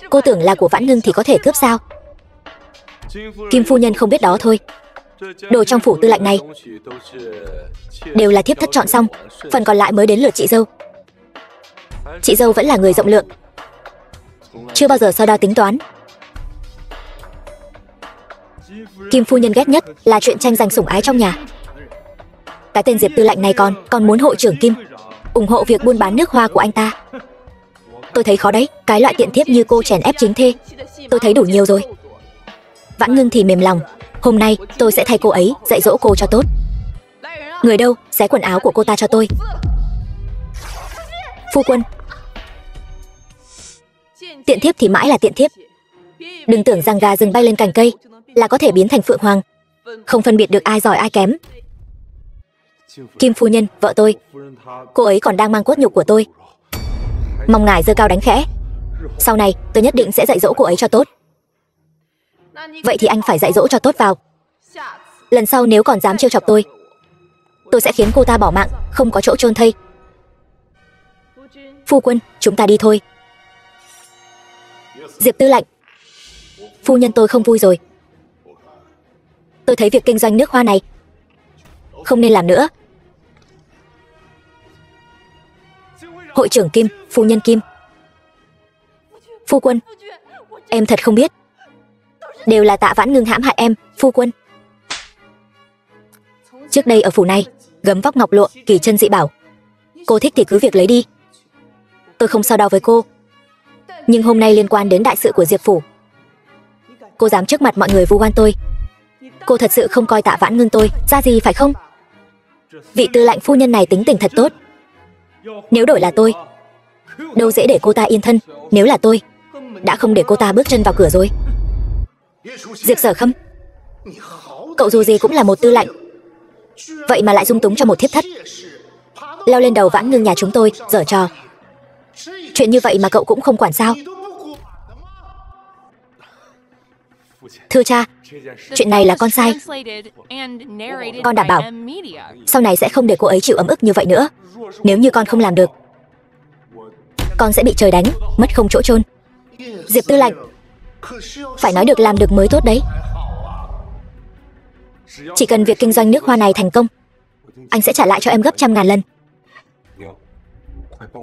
Cô tưởng là của Vãn Ngưng thì có thể cướp sao? Kim phu nhân không biết đó thôi. Đồ trong phủ tư lệnh này đều là thiếp thất chọn xong, phần còn lại mới đến lượt chị dâu. Chị dâu vẫn là người rộng lượng, chưa bao giờ so đo tính toán. Kim phu nhân ghét nhất là chuyện tranh giành sủng ái trong nhà. Cái tên Diệp tư lệnh này còn muốn hội trưởng Kim ủng hộ việc buôn bán nước hoa của anh ta. Tôi thấy khó đấy, cái loại tiện thiếp như cô chèn ép chính thê tôi thấy đủ nhiều rồi. Vãn Ngưng thì mềm lòng, hôm nay tôi sẽ thay cô ấy dạy dỗ cô cho tốt. Người đâu, xé quần áo của cô ta cho tôi. Phu quân. Tiện thiếp thì mãi là tiện thiếp. Đừng tưởng rằng gà rừng bay lên cành cây là có thể biến thành phượng hoàng, không phân biệt được ai giỏi ai kém. Kim phu nhân, vợ tôi, cô ấy còn đang mang cốt nhục của tôi. Mong ngài giơ cao đánh khẽ. Sau này tôi nhất định sẽ dạy dỗ cô ấy cho tốt. Vậy thì anh phải dạy dỗ cho tốt vào. Lần sau nếu còn dám trêu chọc tôi sẽ khiến cô ta bỏ mạng, không có chỗ chôn thây. Phu quân, chúng ta đi thôi. Diệp tư lệnh, phu nhân tôi không vui rồi. Tôi thấy việc kinh doanh nước hoa này không nên làm nữa. Hội trưởng Kim, phu nhân Kim. Phu quân, em thật không biết. Đều là Tạ Vãn Ngưng hãm hại em, phu quân. Trước đây ở phủ này, gấm vóc ngọc lụa, kỳ chân dị bảo, cô thích thì cứ việc lấy đi. Tôi không so đo với cô. Nhưng hôm nay liên quan đến đại sự của Diệp phủ, cô dám trước mặt mọi người vu oan tôi. Cô thật sự không coi Tạ Vãn Ngưng tôi ra gì phải không? Vị tư lệnh phu nhân này tính tình thật tốt. Nếu đổi là tôi, đâu dễ để cô ta yên thân. Nếu là tôi, đã không để cô ta bước chân vào cửa rồi. Diệp Sở Khâm, cậu dù gì cũng là một tư lệnh, vậy mà lại dung túng cho một thiếp thất, leo lên đầu Vãn Ngưng nhà chúng tôi giở trò. Chuyện như vậy mà cậu cũng không quản sao? Thưa cha, chuyện này là con sai. Con đảm bảo sau này sẽ không để cô ấy chịu ấm ức như vậy nữa. Nếu như con không làm được, con sẽ bị trời đánh, mất không chỗ chôn. Diệp tư lệnh, phải nói được làm được mới tốt đấy. Chỉ cần việc kinh doanh nước hoa này thành công, anh sẽ trả lại cho em gấp 100.000 lần.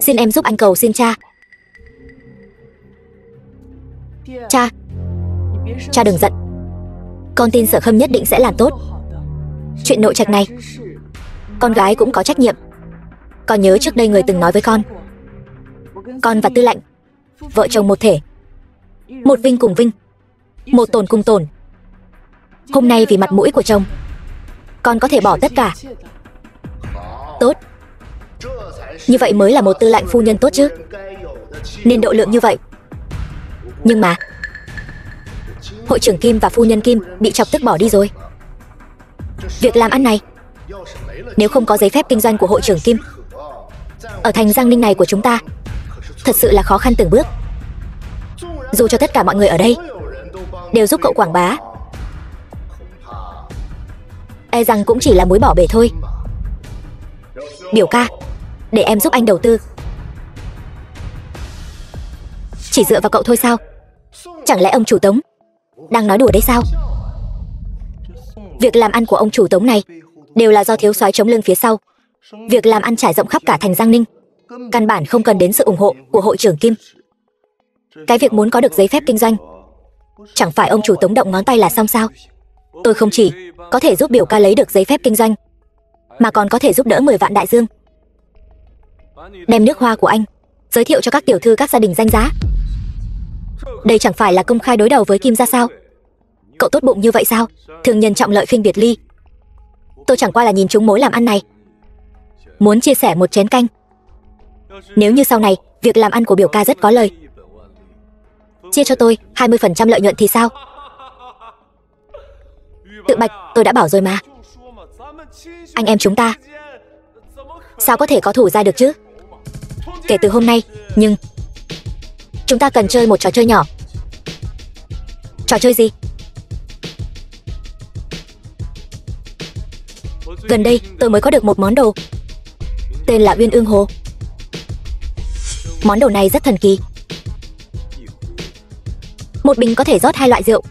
Xin em giúp anh cầu xin cha. Cha đừng giận. Con tin Sở Khâm nhất định sẽ làm tốt. Chuyện nội trạch này, con gái cũng có trách nhiệm. Con nhớ trước đây người từng nói với con và tư lệnh, vợ chồng một thể, một vinh cùng vinh, một tổn cùng tổn. Hôm nay vì mặt mũi của chồng, con có thể bỏ tất cả. Tốt. Như vậy mới là một tư lệnh phu nhân tốt chứ. Nên độ lượng như vậy. Nhưng mà hội trưởng Kim và phu nhân Kim bị chọc tức bỏ đi rồi. Việc làm ăn này, nếu không có giấy phép kinh doanh của hội trưởng Kim, ở thành Giang Ninh này của chúng ta, thật sự là khó khăn từng bước. Dù cho tất cả mọi người ở đây đều giúp cậu quảng bá, e rằng cũng chỉ là muối bỏ bể thôi. Biểu ca, để em giúp anh đầu tư. Chỉ dựa vào cậu thôi sao? Chẳng lẽ ông chủ Tống đang nói đùa đấy sao? Việc làm ăn của ông chủ Tống này đều là do thiếu soái chống lưng phía sau. Việc làm ăn trải rộng khắp cả thành Giang Ninh, căn bản không cần đến sự ủng hộ của hội trưởng Kim. Cái việc muốn có được giấy phép kinh doanh, chẳng phải ông chủ Tống động ngón tay là xong sao? Tôi không chỉ có thể giúp biểu ca lấy được giấy phép kinh doanh, mà còn có thể giúp đỡ 10 vạn đại dương. Đem nước hoa của anh giới thiệu cho các tiểu thư các gia đình danh giá. Đây chẳng phải là công khai đối đầu với Kim ra sao? Cậu tốt bụng như vậy sao? Thương nhân trọng lợi khinh biệt ly. Tôi chẳng qua là nhìn trúng mối làm ăn này, muốn chia sẻ một chén canh. Nếu như sau này việc làm ăn của biểu ca rất có lời, chia cho tôi 20% lợi nhuận thì sao? Tự Bạch, tôi đã bảo rồi mà. Anh em chúng ta sao có thể có thủ ra được chứ? Kể từ hôm nay, nhưng chúng ta cần chơi một trò chơi nhỏ. Trò chơi gì? Gần đây tôi mới có được một món đồ, tên là Uyên Ương Hồ. Món đồ này rất thần kỳ. Một bình có thể rót 2 loại rượu.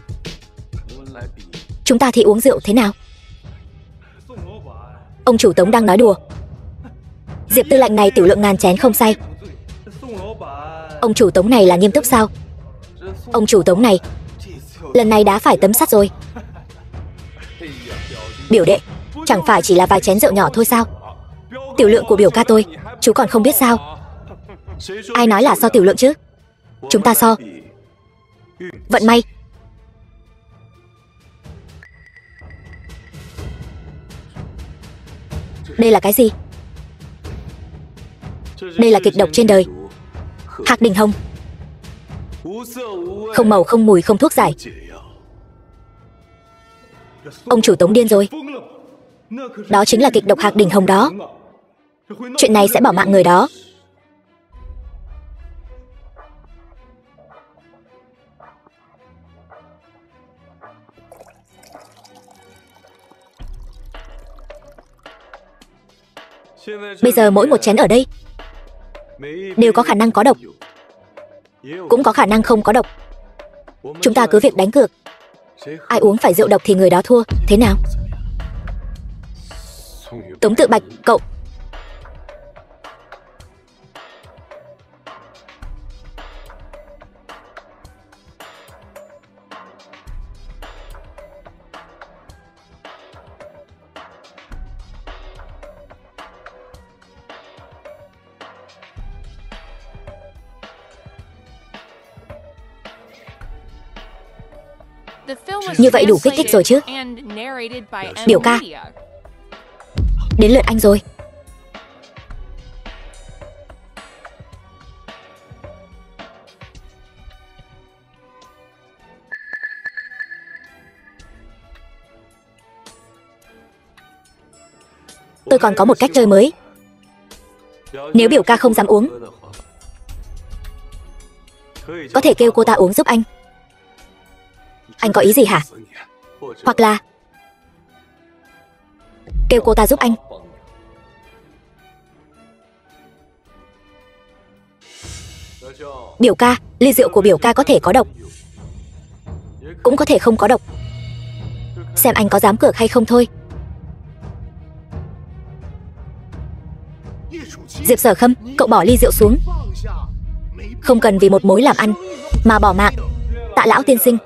Chúng ta thì uống rượu thế nào? Ông chủ Tống đang nói đùa. Diệp tư lệnh này tiểu lượng ngàn chén không say. Ông chủ Tống này là nghiêm túc sao? Ông chủ Tống này lần này đã phải tấm sắt rồi. Biểu đệ, chẳng phải chỉ là vài chén rượu nhỏ thôi sao? Tiểu lượng của biểu ca tôi, chú còn không biết sao? Ai nói là so tiểu lượng chứ? Chúng ta so vận may. Đây là cái gì? Đây là kịch độc trên đời, Hạc Đình Hồng. Không màu không mùi không thuốc giải. Ông chủ Tống điên rồi. Đó chính là kịch độc Hạc Đình Hồng đó. Chuyện này sẽ bỏ mạng người đó. Bây giờ mỗi một chén ở đây đều có khả năng có độc, cũng có khả năng không có độc. Chúng ta cứ việc đánh cược, ai uống phải rượu độc thì người đó thua, thế nào? Tống Tự Bạch, cậu. Như vậy đủ kích thích rồi chứ? Biểu ca, đến lượt anh rồi. Tôi còn có một cách chơi mới. Nếu biểu ca không dám uống, có thể kêu cô ta uống giúp anh. Anh có ý gì hả? Hoặc là kêu cô ta giúp anh. Biểu ca, ly rượu của biểu ca có thể có độc, cũng có thể không có độc. Xem anh có dám cược hay không thôi. Diệp Sở Khâm, cậu bỏ ly rượu xuống. Không cần vì một mối làm ăn mà bỏ mạng. Tạ lão tiên sinh,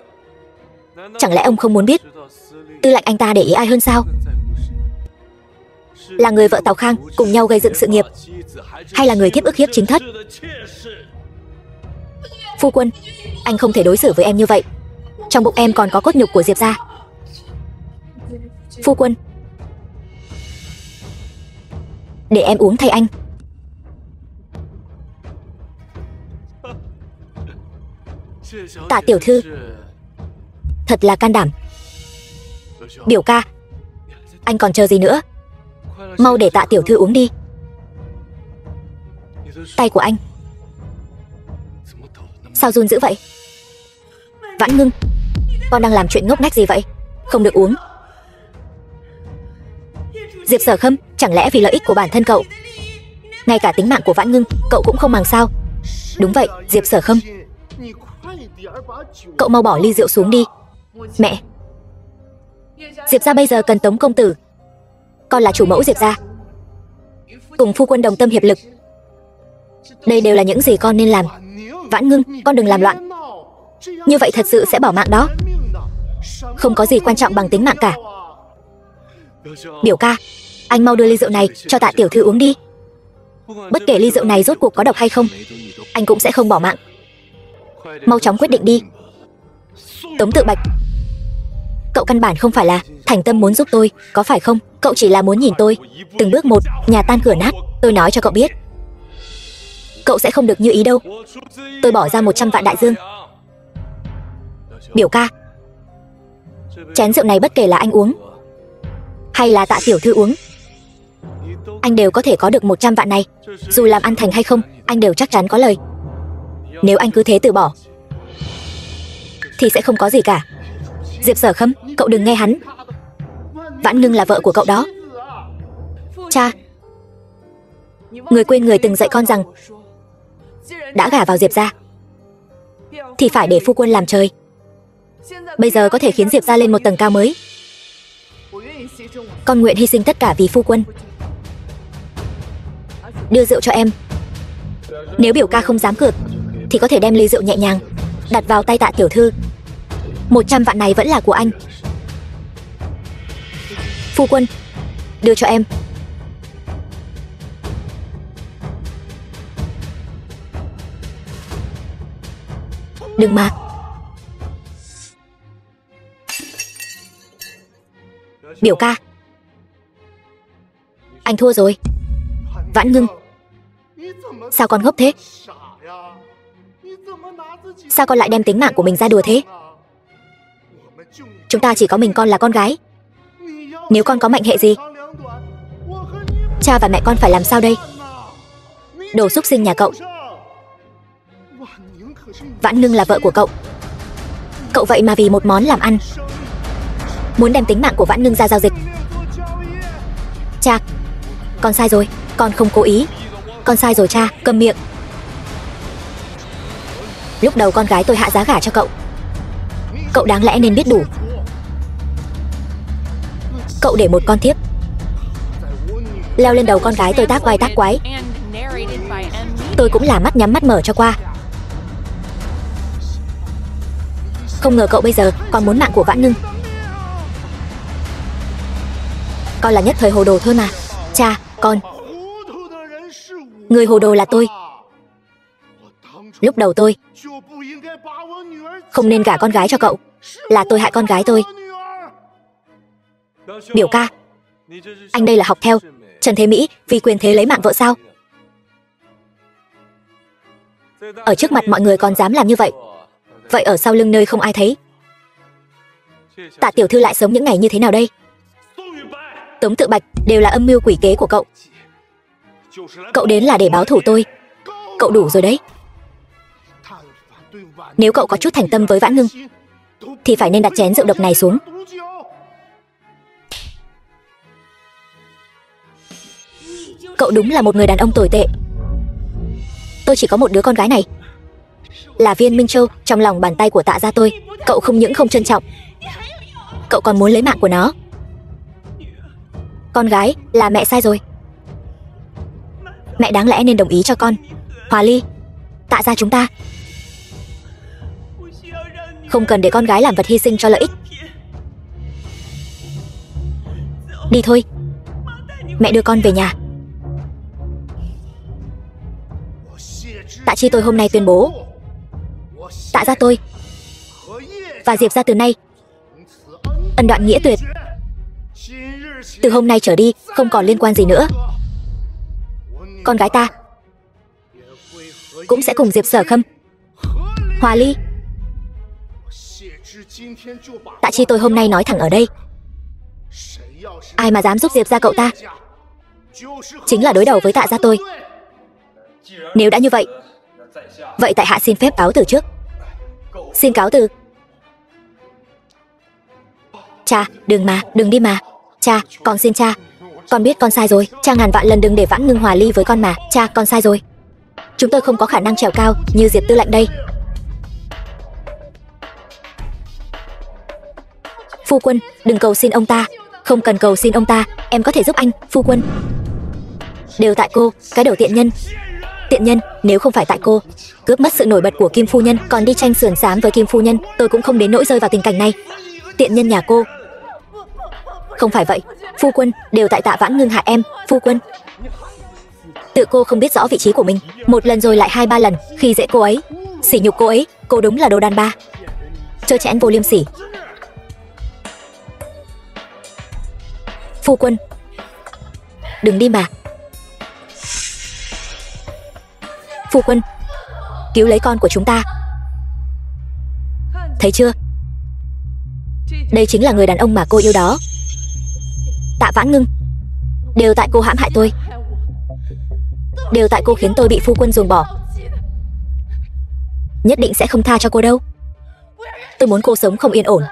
chẳng lẽ ông không muốn biết tư lệnh anh ta để ý ai hơn sao? Là người vợ Tào Khang cùng nhau gây dựng sự nghiệp, hay là người thiếp ức hiếp chính thất? Phu quân, anh không thể đối xử với em như vậy. Trong bụng em còn có cốt nhục của Diệp gia. Phu quân, để em uống thay anh. Tạ tiểu thư thật là can đảm. Biểu ca, anh còn chờ gì nữa? Mau để Tạ tiểu thư uống đi. Tay của anh sao run dữ vậy? Vãn Ngưng, con đang làm chuyện ngốc nghếch gì vậy? Không được uống. Diệp Sở Khâm, chẳng lẽ vì lợi ích của bản thân cậu, ngay cả tính mạng của Vãn Ngưng cậu cũng không màng sao? Đúng vậy, Diệp Sở Khâm, cậu mau bỏ ly rượu xuống đi. Mẹ, Diệp gia bây giờ cần Tống công tử. Con là chủ mẫu Diệp gia, cùng phu quân đồng tâm hiệp lực. Đây đều là những gì con nên làm. Vãn Ngưng, con đừng làm loạn. Như vậy thật sự sẽ bỏ mạng đó. Không có gì quan trọng bằng tính mạng cả. Biểu ca, anh mau đưa ly rượu này cho Tạ tiểu thư uống đi. Bất kể ly rượu này rốt cuộc có độc hay không, anh cũng sẽ không bỏ mạng. Mau chóng quyết định đi. Tống Tự Bạch, cậu căn bản không phải là thành tâm muốn giúp tôi, có phải không? Cậu chỉ là muốn nhìn tôi từng bước một nhà tan cửa nát. Tôi nói cho cậu biết, cậu sẽ không được như ý đâu. Tôi bỏ ra 100 vạn đại dương. Biểu ca, chén rượu này bất kể là anh uống hay là Tạ tiểu thư uống, anh đều có thể có được 100 vạn này. Dù làm ăn thành hay không, anh đều chắc chắn có lời. Nếu anh cứ thế từ bỏ thì sẽ không có gì cả. Diệp Sở Khâm, cậu đừng nghe hắn. Vãn Ngưng là vợ của cậu đó. Cha, người quên người từng dạy con rằng đã gả vào Diệp gia thì phải để phu quân làm trời. Bây giờ có thể khiến Diệp gia lên một tầng cao mới. Con nguyện hy sinh tất cả vì phu quân. Đưa rượu cho em. Nếu biểu ca không dám cược thì có thể đem ly rượu nhẹ nhàng đặt vào tay Tạ tiểu thư. 100 vạn này vẫn là của anh. Phu quân, đưa cho em. Đừng mà. Biểu ca, anh thua rồi. Vãn Ngưng, sao con ngốc thế? Sao con lại đem tính mạng của mình ra đùa thế? Chúng ta chỉ có mình con là con gái. Nếu con có mệnh hệ gì, cha và mẹ con phải làm sao đây? Đồ súc sinh nhà cậu. Vãn Ngưng là vợ của cậu. Cậu vậy mà vì một món làm ăn muốn đem tính mạng của Vãn Ngưng ra giao dịch. Cha, con sai rồi. Con không cố ý. Con sai rồi cha, câm miệng. Lúc đầu con gái tôi hạ giá gả cho cậu. Cậu đáng lẽ nên biết đủ. Cậu để một con thiếp leo lên đầu con gái tôi tác vai tác quái. Tôi cũng là mắt nhắm mắt mở cho qua. Không ngờ cậu bây giờ còn muốn mạng của Vãn Ngưng. Con là nhất thời hồ đồ thôi mà. Cha, con. Người hồ đồ là tôi. Lúc đầu tôi không nên gả con gái cho cậu. Là tôi hại con gái tôi. Biểu ca, anh đây là học theo Trần Thế Mỹ vì quyền thế lấy mạng vợ sao? Ở trước mặt mọi người còn dám làm như vậy. Vậy ở sau lưng nơi không ai thấy, Tạ tiểu thư lại sống những ngày như thế nào đây? Tống Tự Bạch, đều là âm mưu quỷ kế của cậu. Cậu đến là để báo thù tôi. Cậu đủ rồi đấy. Nếu cậu có chút thành tâm với Vãn Ngưng thì phải nên đặt chén rượu độc này xuống. Cậu đúng là một người đàn ông tồi tệ. Tôi chỉ có một đứa con gái này, là viên Minh Châu trong lòng bàn tay của Tạ gia tôi. Cậu không những không trân trọng, cậu còn muốn lấy mạng của nó. Con gái là mẹ sai rồi. Mẹ đáng lẽ nên đồng ý cho con hòa ly. Tạ gia chúng ta không cần để con gái làm vật hy sinh cho lợi ích. Đi thôi, mẹ đưa con về nhà. Tạ Chi tôi hôm nay tuyên bố, Tạ gia tôi và Diệp gia từ nay ân đoạn nghĩa tuyệt. Từ hôm nay trở đi không còn liên quan gì nữa. Con gái ta cũng sẽ cùng Diệp Sở Khâm hòa ly. Tạ Chi tôi hôm nay nói thẳng ở đây, ai mà dám giúp Diệp gia cậu ta chính là đối đầu với Tạ gia tôi. Nếu đã như vậy, vậy tại hạ xin phép cáo từ trước. Xin cáo từ. Cha, đừng đi mà. Cha, con xin cha. Con biết con sai rồi, cha ngàn vạn lần đừng để Vãn Ngưng hòa ly với con mà. Cha, con sai rồi. Chúng tôi không có khả năng trèo cao như Diệp Tư lệnh đây. Phu quân, đừng cầu xin ông ta. Không cần cầu xin ông ta, em có thể giúp anh, phu quân. Đều tại cô, cái đầu tiện nhân. Tiện nhân, nếu không phải tại cô cướp mất sự nổi bật của Kim phu nhân, còn đi tranh sườn xám với Kim phu nhân, tôi cũng không đến nỗi rơi vào tình cảnh này. Tiện nhân nhà cô. Không phải vậy, phu quân, đều tại Tạ Vãn Ngưng hại em, phu quân. Tự cô không biết rõ vị trí của mình, một lần rồi lại 2-3 lần khi dễ cô ấy, sỉ nhục cô ấy, cô đúng là đồ đàn bà, trơ trẽn vô liêm sỉ. Phu quân, đừng đi mà. Phu quân, cứu lấy con của chúng ta. Thấy chưa? Đây chính là người đàn ông mà cô yêu đó. Tạ Vãn Ngưng, đều tại cô hãm hại tôi. Đều tại cô khiến tôi bị phu quân ruồng bỏ. Nhất định sẽ không tha cho cô đâu. Tôi muốn cô sống không yên ổn.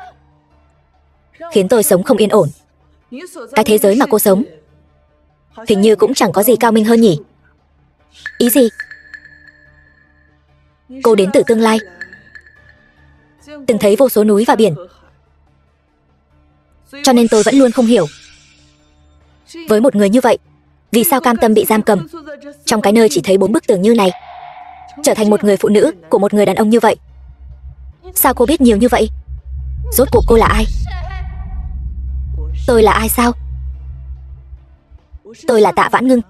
Khiến tôi sống không yên ổn. Cái thế giới mà cô sống hình như cũng chẳng có gì cao minh hơn nhỉ? Ý gì? Cô đến từ tương lai, từng thấy vô số núi và biển, cho nên tôi vẫn luôn không hiểu, với một người như vậy, vì sao cam tâm bị giam cầm trong cái nơi chỉ thấy 4 bức tường như này, trở thành một người phụ nữ của một người đàn ông như vậy. Sao cô biết nhiều như vậy? Rốt cuộc cô là ai? Tôi là ai sao? Tôi là Tạ Vãn Ngưng,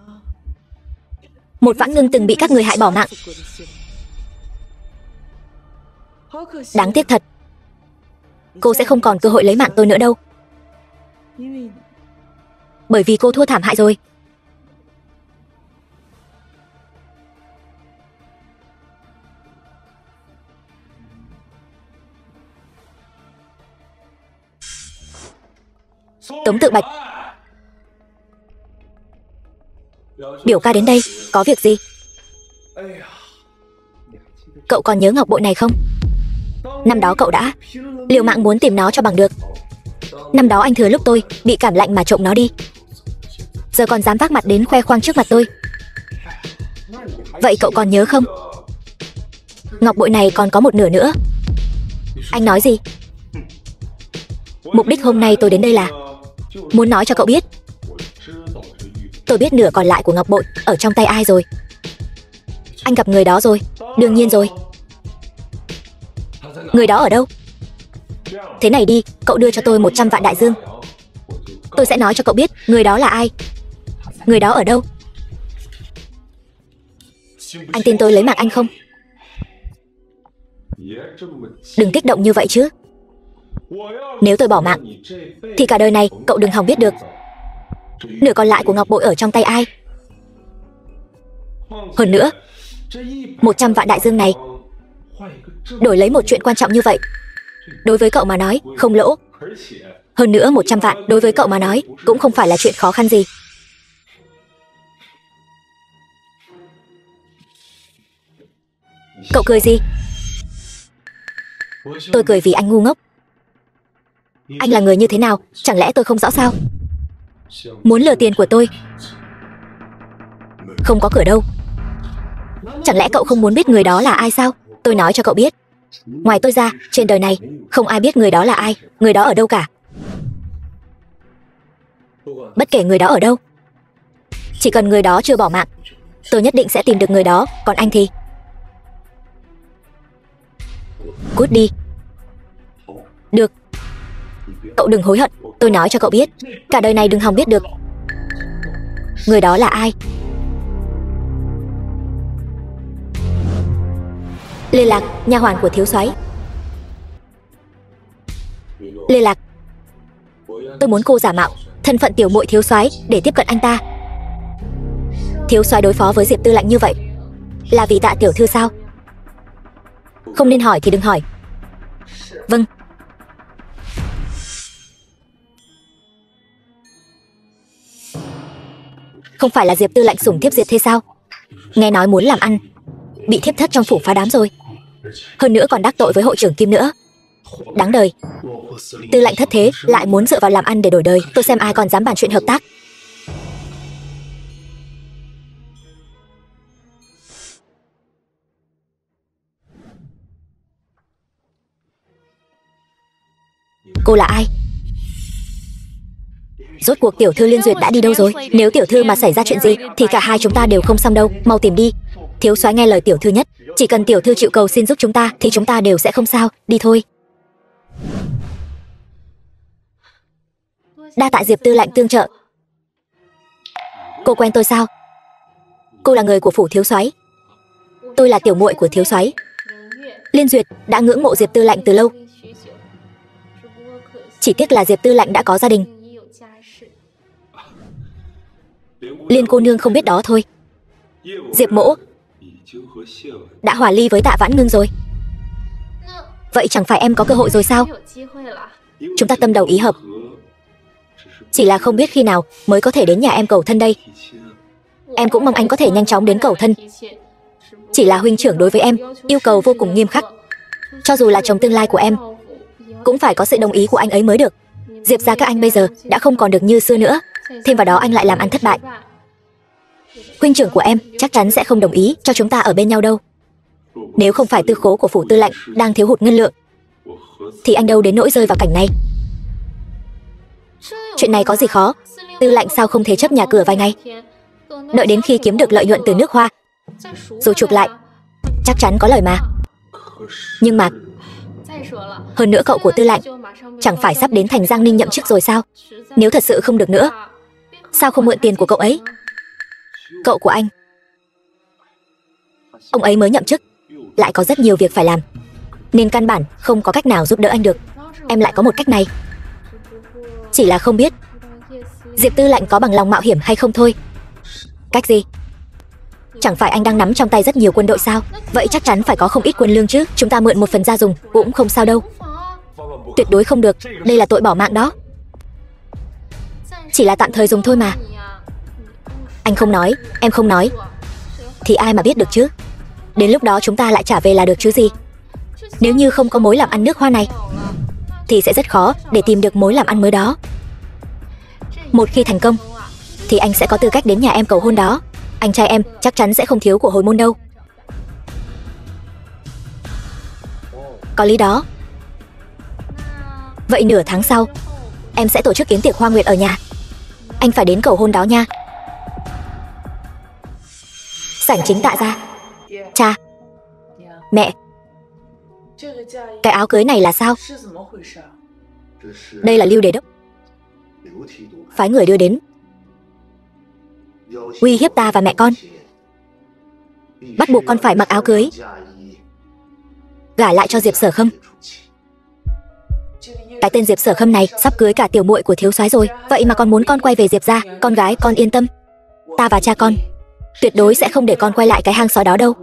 một Vãn Ngưng từng bị các người hại bỏ mạng. Đáng tiếc thật, cô sẽ không còn cơ hội lấy mạng tôi nữa đâu. Bởi vì cô thua thảm hại rồi. Tống Tự Bạch, biểu ca đến đây, có việc gì? Cậu còn nhớ ngọc bội này không? Năm đó cậu đã liều mạng muốn tìm nó cho bằng được. Năm đó anh thừa lúc tôi bị cảm lạnh mà trộm nó đi, giờ còn dám vác mặt đến khoe khoang trước mặt tôi. Vậy cậu còn nhớ không? Ngọc bội này còn có một nửa nữa. Anh nói gì? Mục đích hôm nay tôi đến đây là muốn nói cho cậu biết, tôi biết nửa còn lại của ngọc bội ở trong tay ai rồi. Anh gặp người đó rồi. Đương nhiên rồi. Người đó ở đâu? Thế này đi, cậu đưa cho tôi 100 vạn đại dương, tôi sẽ nói cho cậu biết người đó là ai. Người đó ở đâu? Anh tin tôi lấy mạng anh không? Đừng kích động như vậy chứ. Nếu tôi bỏ mạng thì cả đời này cậu đừng hòng biết được nửa còn lại của ngọc bội ở trong tay ai. Hơn nữa, 100 vạn đại dương này đổi lấy một chuyện quan trọng như vậy, đối với cậu mà nói không lỗ. Hơn nữa 100 vạn đối với cậu mà nói cũng không phải là chuyện khó khăn gì. Cậu cười gì? Tôi cười vì anh ngu ngốc. Anh là người như thế nào, chẳng lẽ tôi không rõ sao? Muốn lừa tiền của tôi, không có cửa đâu. Chẳng lẽ cậu không muốn biết người đó là ai sao? Tôi nói cho cậu biết, ngoài tôi ra, trên đời này không ai biết người đó là ai, người đó ở đâu cả. Bất kể người đó ở đâu, chỉ cần người đó chưa bỏ mạng, tôi nhất định sẽ tìm được người đó. Còn anh thì cút đi. Được. Cậu đừng hối hận, tôi nói cho cậu biết, cả đời này đừng hòng biết được người đó là ai. Lê Lạc, nha hoàn của thiếu soái. Lê Lạc, tôi muốn cô giả mạo thân phận tiểu muội thiếu soái để tiếp cận anh ta. Thiếu soái đối phó với Diệp Tư lệnh như vậy là vì Tạ tiểu thư sao? Không nên hỏi thì đừng hỏi. Vâng. Không phải là Diệp Tư lệnh sủng thiếp Diệp thế sao? Nghe nói muốn làm ăn, bị thiếp thất trong phủ phá đám rồi. Hơn nữa còn đắc tội với hội trưởng Kim nữa. Đáng đời. Tư lệnh thất thế lại muốn dựa vào làm ăn để đổi đời. Tôi xem ai còn dám bàn chuyện hợp tác. Cô là ai? Rốt cuộc tiểu thư Liên Duyệt đã đi đâu rồi? Nếu tiểu thư mà xảy ra chuyện gì thì cả hai chúng ta đều không xong đâu. Mau tìm đi. Thiếu soái nghe lời tiểu thư nhất. Chỉ cần tiểu thư chịu cầu xin giúp chúng ta thì chúng ta đều sẽ không sao. Đi thôi. Đa tạ Diệp tư lệnh tương trợ. Cô quen tôi sao? Cô là người của phủ thiếu soái. Tôi là tiểu muội của thiếu soái. Liên Duyệt đã ngưỡng mộ Diệp tư lệnh từ lâu. Chỉ tiếc là Diệp tư lệnh đã có gia đình. Liên cô nương không biết đó thôi. Diệp mỗ đã hòa ly với Tạ Vãn Ngưng rồi. Vậy chẳng phải em có cơ hội rồi sao? Chúng ta tâm đầu ý hợp. Chỉ là không biết khi nào mới có thể đến nhà em cầu thân đây. Em cũng mong anh có thể nhanh chóng đến cầu thân. Chỉ là huynh trưởng đối với em yêu cầu vô cùng nghiêm khắc. Cho dù là chồng tương lai của em cũng phải có sự đồng ý của anh ấy mới được. Diệp gia các anh bây giờ đã không còn được như xưa nữa. Thêm vào đó anh lại làm ăn thất bại. Huynh trưởng của em chắc chắn sẽ không đồng ý cho chúng ta ở bên nhau đâu. Nếu không phải tư khố của phủ tư lệnh đang thiếu hụt ngân lượng thì anh đâu đến nỗi rơi vào cảnh này. Chuyện này có gì khó. Tư lệnh sao không thể chấp nhà cửa vài ngày, đợi đến khi kiếm được lợi nhuận từ nước hoa rồi chuộc lại. Chắc chắn có lời mà. Nhưng mà hơn nữa cậu của tư lệnh chẳng phải sắp đến thành Giang Ninh nhậm chức rồi sao? Nếu thật sự không được nữa, sao không mượn tiền của cậu ấy? Cậu của anh, ông ấy mới nhậm chức, lại có rất nhiều việc phải làm, nên căn bản không có cách nào giúp đỡ anh được. Em lại có một cách này. Chỉ là không biết Diệp tư lệnh có bằng lòng mạo hiểm hay không thôi. Cách gì? Chẳng phải anh đang nắm trong tay rất nhiều quân đội sao? Vậy chắc chắn phải có không ít quân lương chứ. Chúng ta mượn một phần ra dùng cũng không sao đâu. Tuyệt đối không được. Đây là tội bỏ mạng đó. Chỉ là tạm thời dùng thôi mà. Anh không nói, em không nói thì ai mà biết được chứ. Đến lúc đó chúng ta lại trả về là được chứ gì. Nếu như không có mối làm ăn nước hoa này thì sẽ rất khó để tìm được mối làm ăn mới đó. Một khi thành công thì anh sẽ có tư cách đến nhà em cầu hôn đó. Anh trai em chắc chắn sẽ không thiếu của hồi môn đâu. Có lý đó. Vậy nửa tháng sau em sẽ tổ chức yến tiệc Hoa Nguyệt ở nhà. Anh phải đến cầu hôn đó nha. Sảnh chính Tạ gia. Cha, mẹ, cái áo cưới này là sao? Đây là Lưu Đề Đốc phái người đưa đến, uy hiếp ta và mẹ con, bắt buộc con phải mặc áo cưới, gả lại cho Diệp Sở Khâm. Cái tên Diệp Sở Khâm này sắp cưới cả tiểu muội của thiếu soái rồi. Vậy mà con muốn con quay về Diệp gia. Con gái con yên tâm, ta và cha con tuyệt đối sẽ không để con quay lại cái hang sói đó đâu.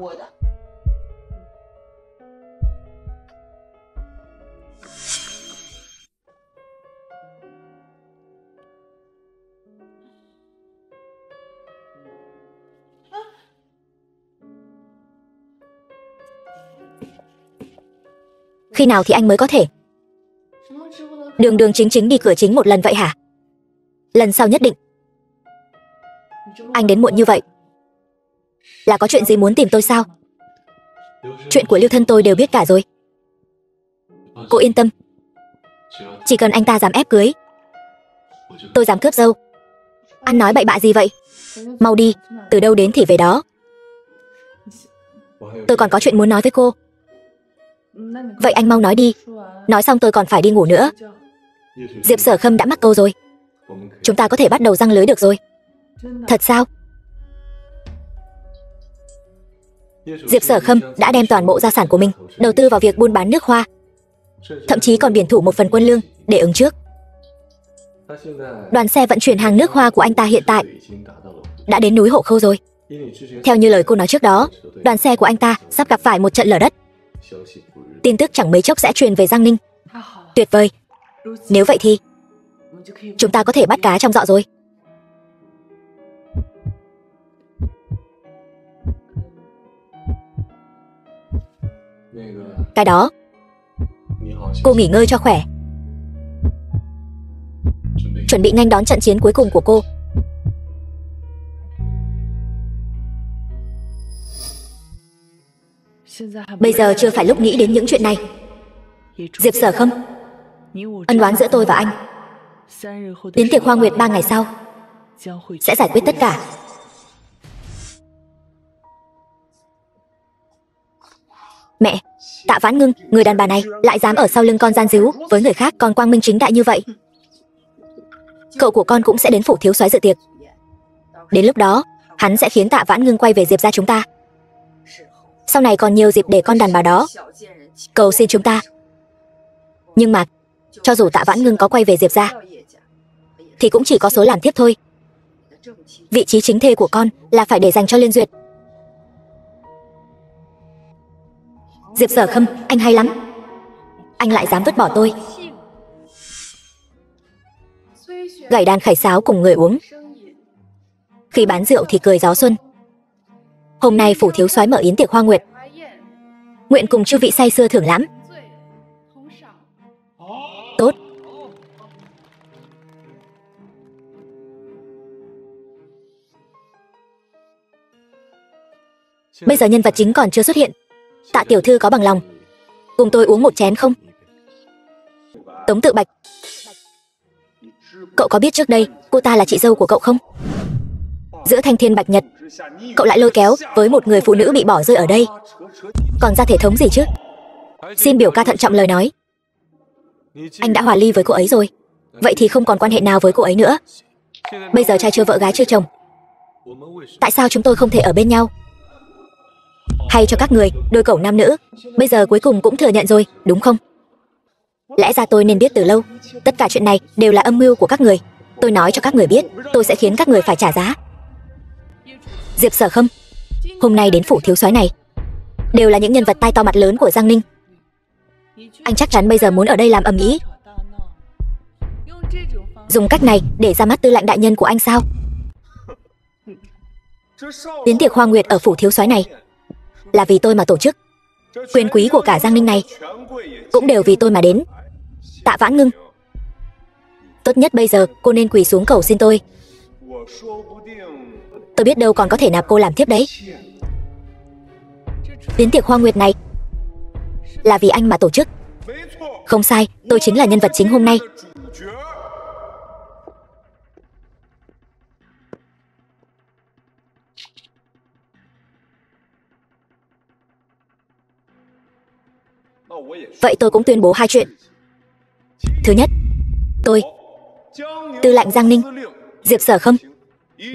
Khi nào thì anh mới có thể đường đường chính chính đi cửa chính một lần vậy hả? Lần sau nhất định. Anh đến muộn như vậy là có chuyện gì muốn tìm tôi sao? Chuyện của Lưu thân tôi đều biết cả rồi. Cô yên tâm, chỉ cần anh ta dám ép cưới, tôi dám cướp dâu. Anh nói bậy bạ gì vậy? Mau đi, từ đâu đến thì về đó. Tôi còn có chuyện muốn nói với cô. Vậy anh mau nói đi. Nói xong tôi còn phải đi ngủ nữa. Diệp Sở Khâm đã mắc câu rồi. Chúng ta có thể bắt đầu giăng lưới được rồi. Thật sao? Diệp Sở Khâm đã đem toàn bộ gia sản của mình đầu tư vào việc buôn bán nước hoa, thậm chí còn biển thủ một phần quân lương để ứng trước. Đoàn xe vận chuyển hàng nước hoa của anh ta hiện tại đã đến núi Hộ Khâu rồi. Theo như lời cô nói trước đó, đoàn xe của anh ta sắp gặp phải một trận lở đất. Tin tức chẳng mấy chốc sẽ truyền về Giang Ninh. Tuyệt vời. Nếu vậy thì chúng ta có thể bắt cá trong giỏ rồi. Cái đó Cô nghỉ ngơi cho khỏe. Chuẩn bị nhanh đón trận chiến cuối cùng của cô. Bây giờ chưa phải lúc nghĩ đến những chuyện này. Diệp Sở Khâm, ân oán giữa tôi và anh đến tiệc Hoa Nguyệt 3 ngày sau sẽ giải quyết tất cả. Mẹ, Tạ Vãn Ngưng, người đàn bà này lại dám ở sau lưng con gian díu với người khác còn quang minh chính đại như vậy. Cậu của con cũng sẽ đến phủ thiếu soái dự tiệc. Đến lúc đó, hắn sẽ khiến Tạ Vãn Ngưng quay về Diệp gia chúng ta. Sau này còn nhiều dịp để con đàn bà đó cầu xin chúng ta. Nhưng mà, cho dù Tạ Vãn Ngưng có quay về Diệp gia, thì cũng chỉ có số làm thiếp thôi. Vị trí chính thê của con là phải để dành cho Liên Duyệt. Diệp Sở Khâm, anh hay lắm. Anh lại dám vứt bỏ tôi. Gảy đàn khẩy sáo cùng người uống. Khi bán rượu thì cười gió xuân. Hôm nay phủ thiếu soái mở yến tiệc Hoa Nguyệt. Nguyện cùng chư vị say sưa thưởng lãm. Tốt. Bây giờ nhân vật chính còn chưa xuất hiện. Tạ tiểu thư có bằng lòng cùng tôi uống một chén không? Tống Tự Bạch, cậu có biết trước đây cô ta là chị dâu của cậu không? Giữa thanh thiên bạch nhật, cậu lại lôi kéo với một người phụ nữ bị bỏ rơi ở đây. Còn ra thể thống gì chứ? Xin biểu ca thận trọng lời nói. Anh đã hòa ly với cô ấy rồi, vậy thì không còn quan hệ nào với cô ấy nữa. Bây giờ trai chưa vợ gái chưa chồng, tại sao chúng tôi không thể ở bên nhau? Hay cho các người, đôi cẩu nam nữ, bây giờ cuối cùng cũng thừa nhận rồi, đúng không? Lẽ ra tôi nên biết từ lâu. Tất cả chuyện này đều là âm mưu của các người. Tôi nói cho các người biết, tôi sẽ khiến các người phải trả giá. Diệp Sở Khâm, hôm nay đến phủ thiếu soái này đều là những nhân vật tai to mặt lớn của Giang Ninh. Anh chắc chắn bây giờ muốn ở đây làm ầm ĩ, dùng cách này để ra mắt tư lệnh đại nhân của anh sao? Yến tiệc Hoa Nguyệt ở phủ thiếu soái này là vì tôi mà tổ chức. Quyền quý của cả Giang Ninh này cũng đều vì tôi mà đến. Tạ Vãn Ngưng, tốt nhất bây giờ cô nên quỳ xuống cầu xin tôi. Tôi biết đâu còn có thể nạp cô làm thiếp đấy. Yến tiệc Hoa Nguyệt này là vì anh mà tổ chức. Không sai, tôi chính là nhân vật chính hôm nay. Vậy tôi cũng tuyên bố hai chuyện. Thứ nhất, tôi, tư lệnh Giang Ninh, Diệp Sở Khâm,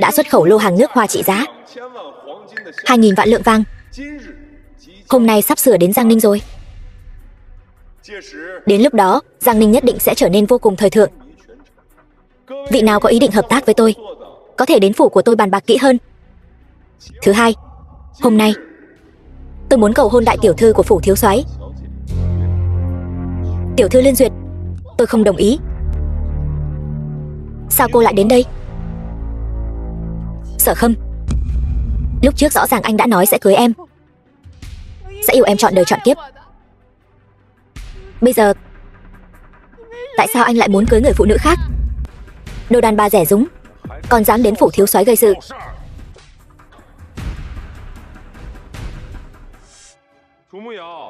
đã xuất khẩu lô hàng nước hoa trị giá 2.000 vạn lượng vàng. Hôm nay sắp sửa đến Giang Ninh rồi. Đến lúc đó, Giang Ninh nhất định sẽ trở nên vô cùng thời thượng. Vị nào có ý định hợp tác với tôi, có thể đến phủ của tôi bàn bạc kỹ hơn. Thứ hai, hôm nay tôi muốn cầu hôn đại tiểu thư của phủ thiếu soái. Tiểu thư Liên Duyệt, tôi không đồng ý. Sao cô lại đến đây? Sở Khâm, lúc trước rõ ràng anh đã nói sẽ cưới em, sẽ yêu em trọn đời trọn kiếp. Bây giờ tại sao anh lại muốn cưới người phụ nữ khác? Đồ đàn bà rẻ rúng, còn dám đến phủ thiếu soái gây sự.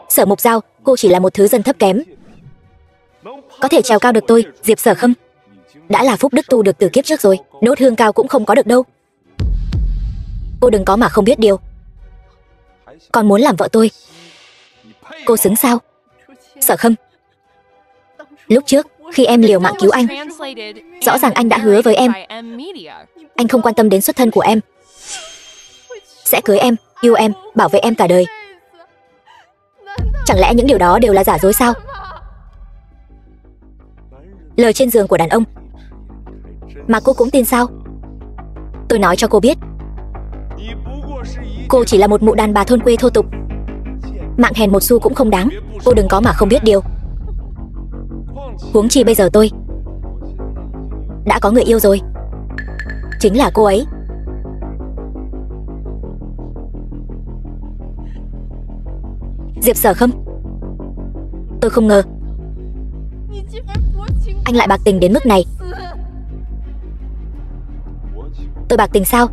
Sở Mục Giao, cô chỉ là một thứ dân thấp kém. Có thể trèo cao được tôi, Diệp Sở Khâm, đã là phúc đức tu được từ kiếp trước rồi. Nốt hương cao cũng không có được đâu. Cô đừng có mà không biết điều. Còn muốn làm vợ tôi, cô xứng sao? Sở Khâm, lúc trước khi em liều mạng cứu anh, rõ ràng anh đã hứa với em anh không quan tâm đến xuất thân của em, sẽ cưới em, yêu em, bảo vệ em cả đời. Chẳng lẽ những điều đó đều là giả dối sao? Lời trên giường của đàn ông mà cô cũng tin sao? Tôi nói cho cô biết, cô chỉ là một mụ đàn bà thôn quê thô tục, mạng hèn một xu cũng không đáng. Cô đừng có mà không biết điều. Huống chi bây giờ tôi đã có người yêu rồi, chính là cô ấy. Diệp Sở Khâm, tôi không ngờ Anh lại bạc tình đến mức này. Tôi bạc tình sao?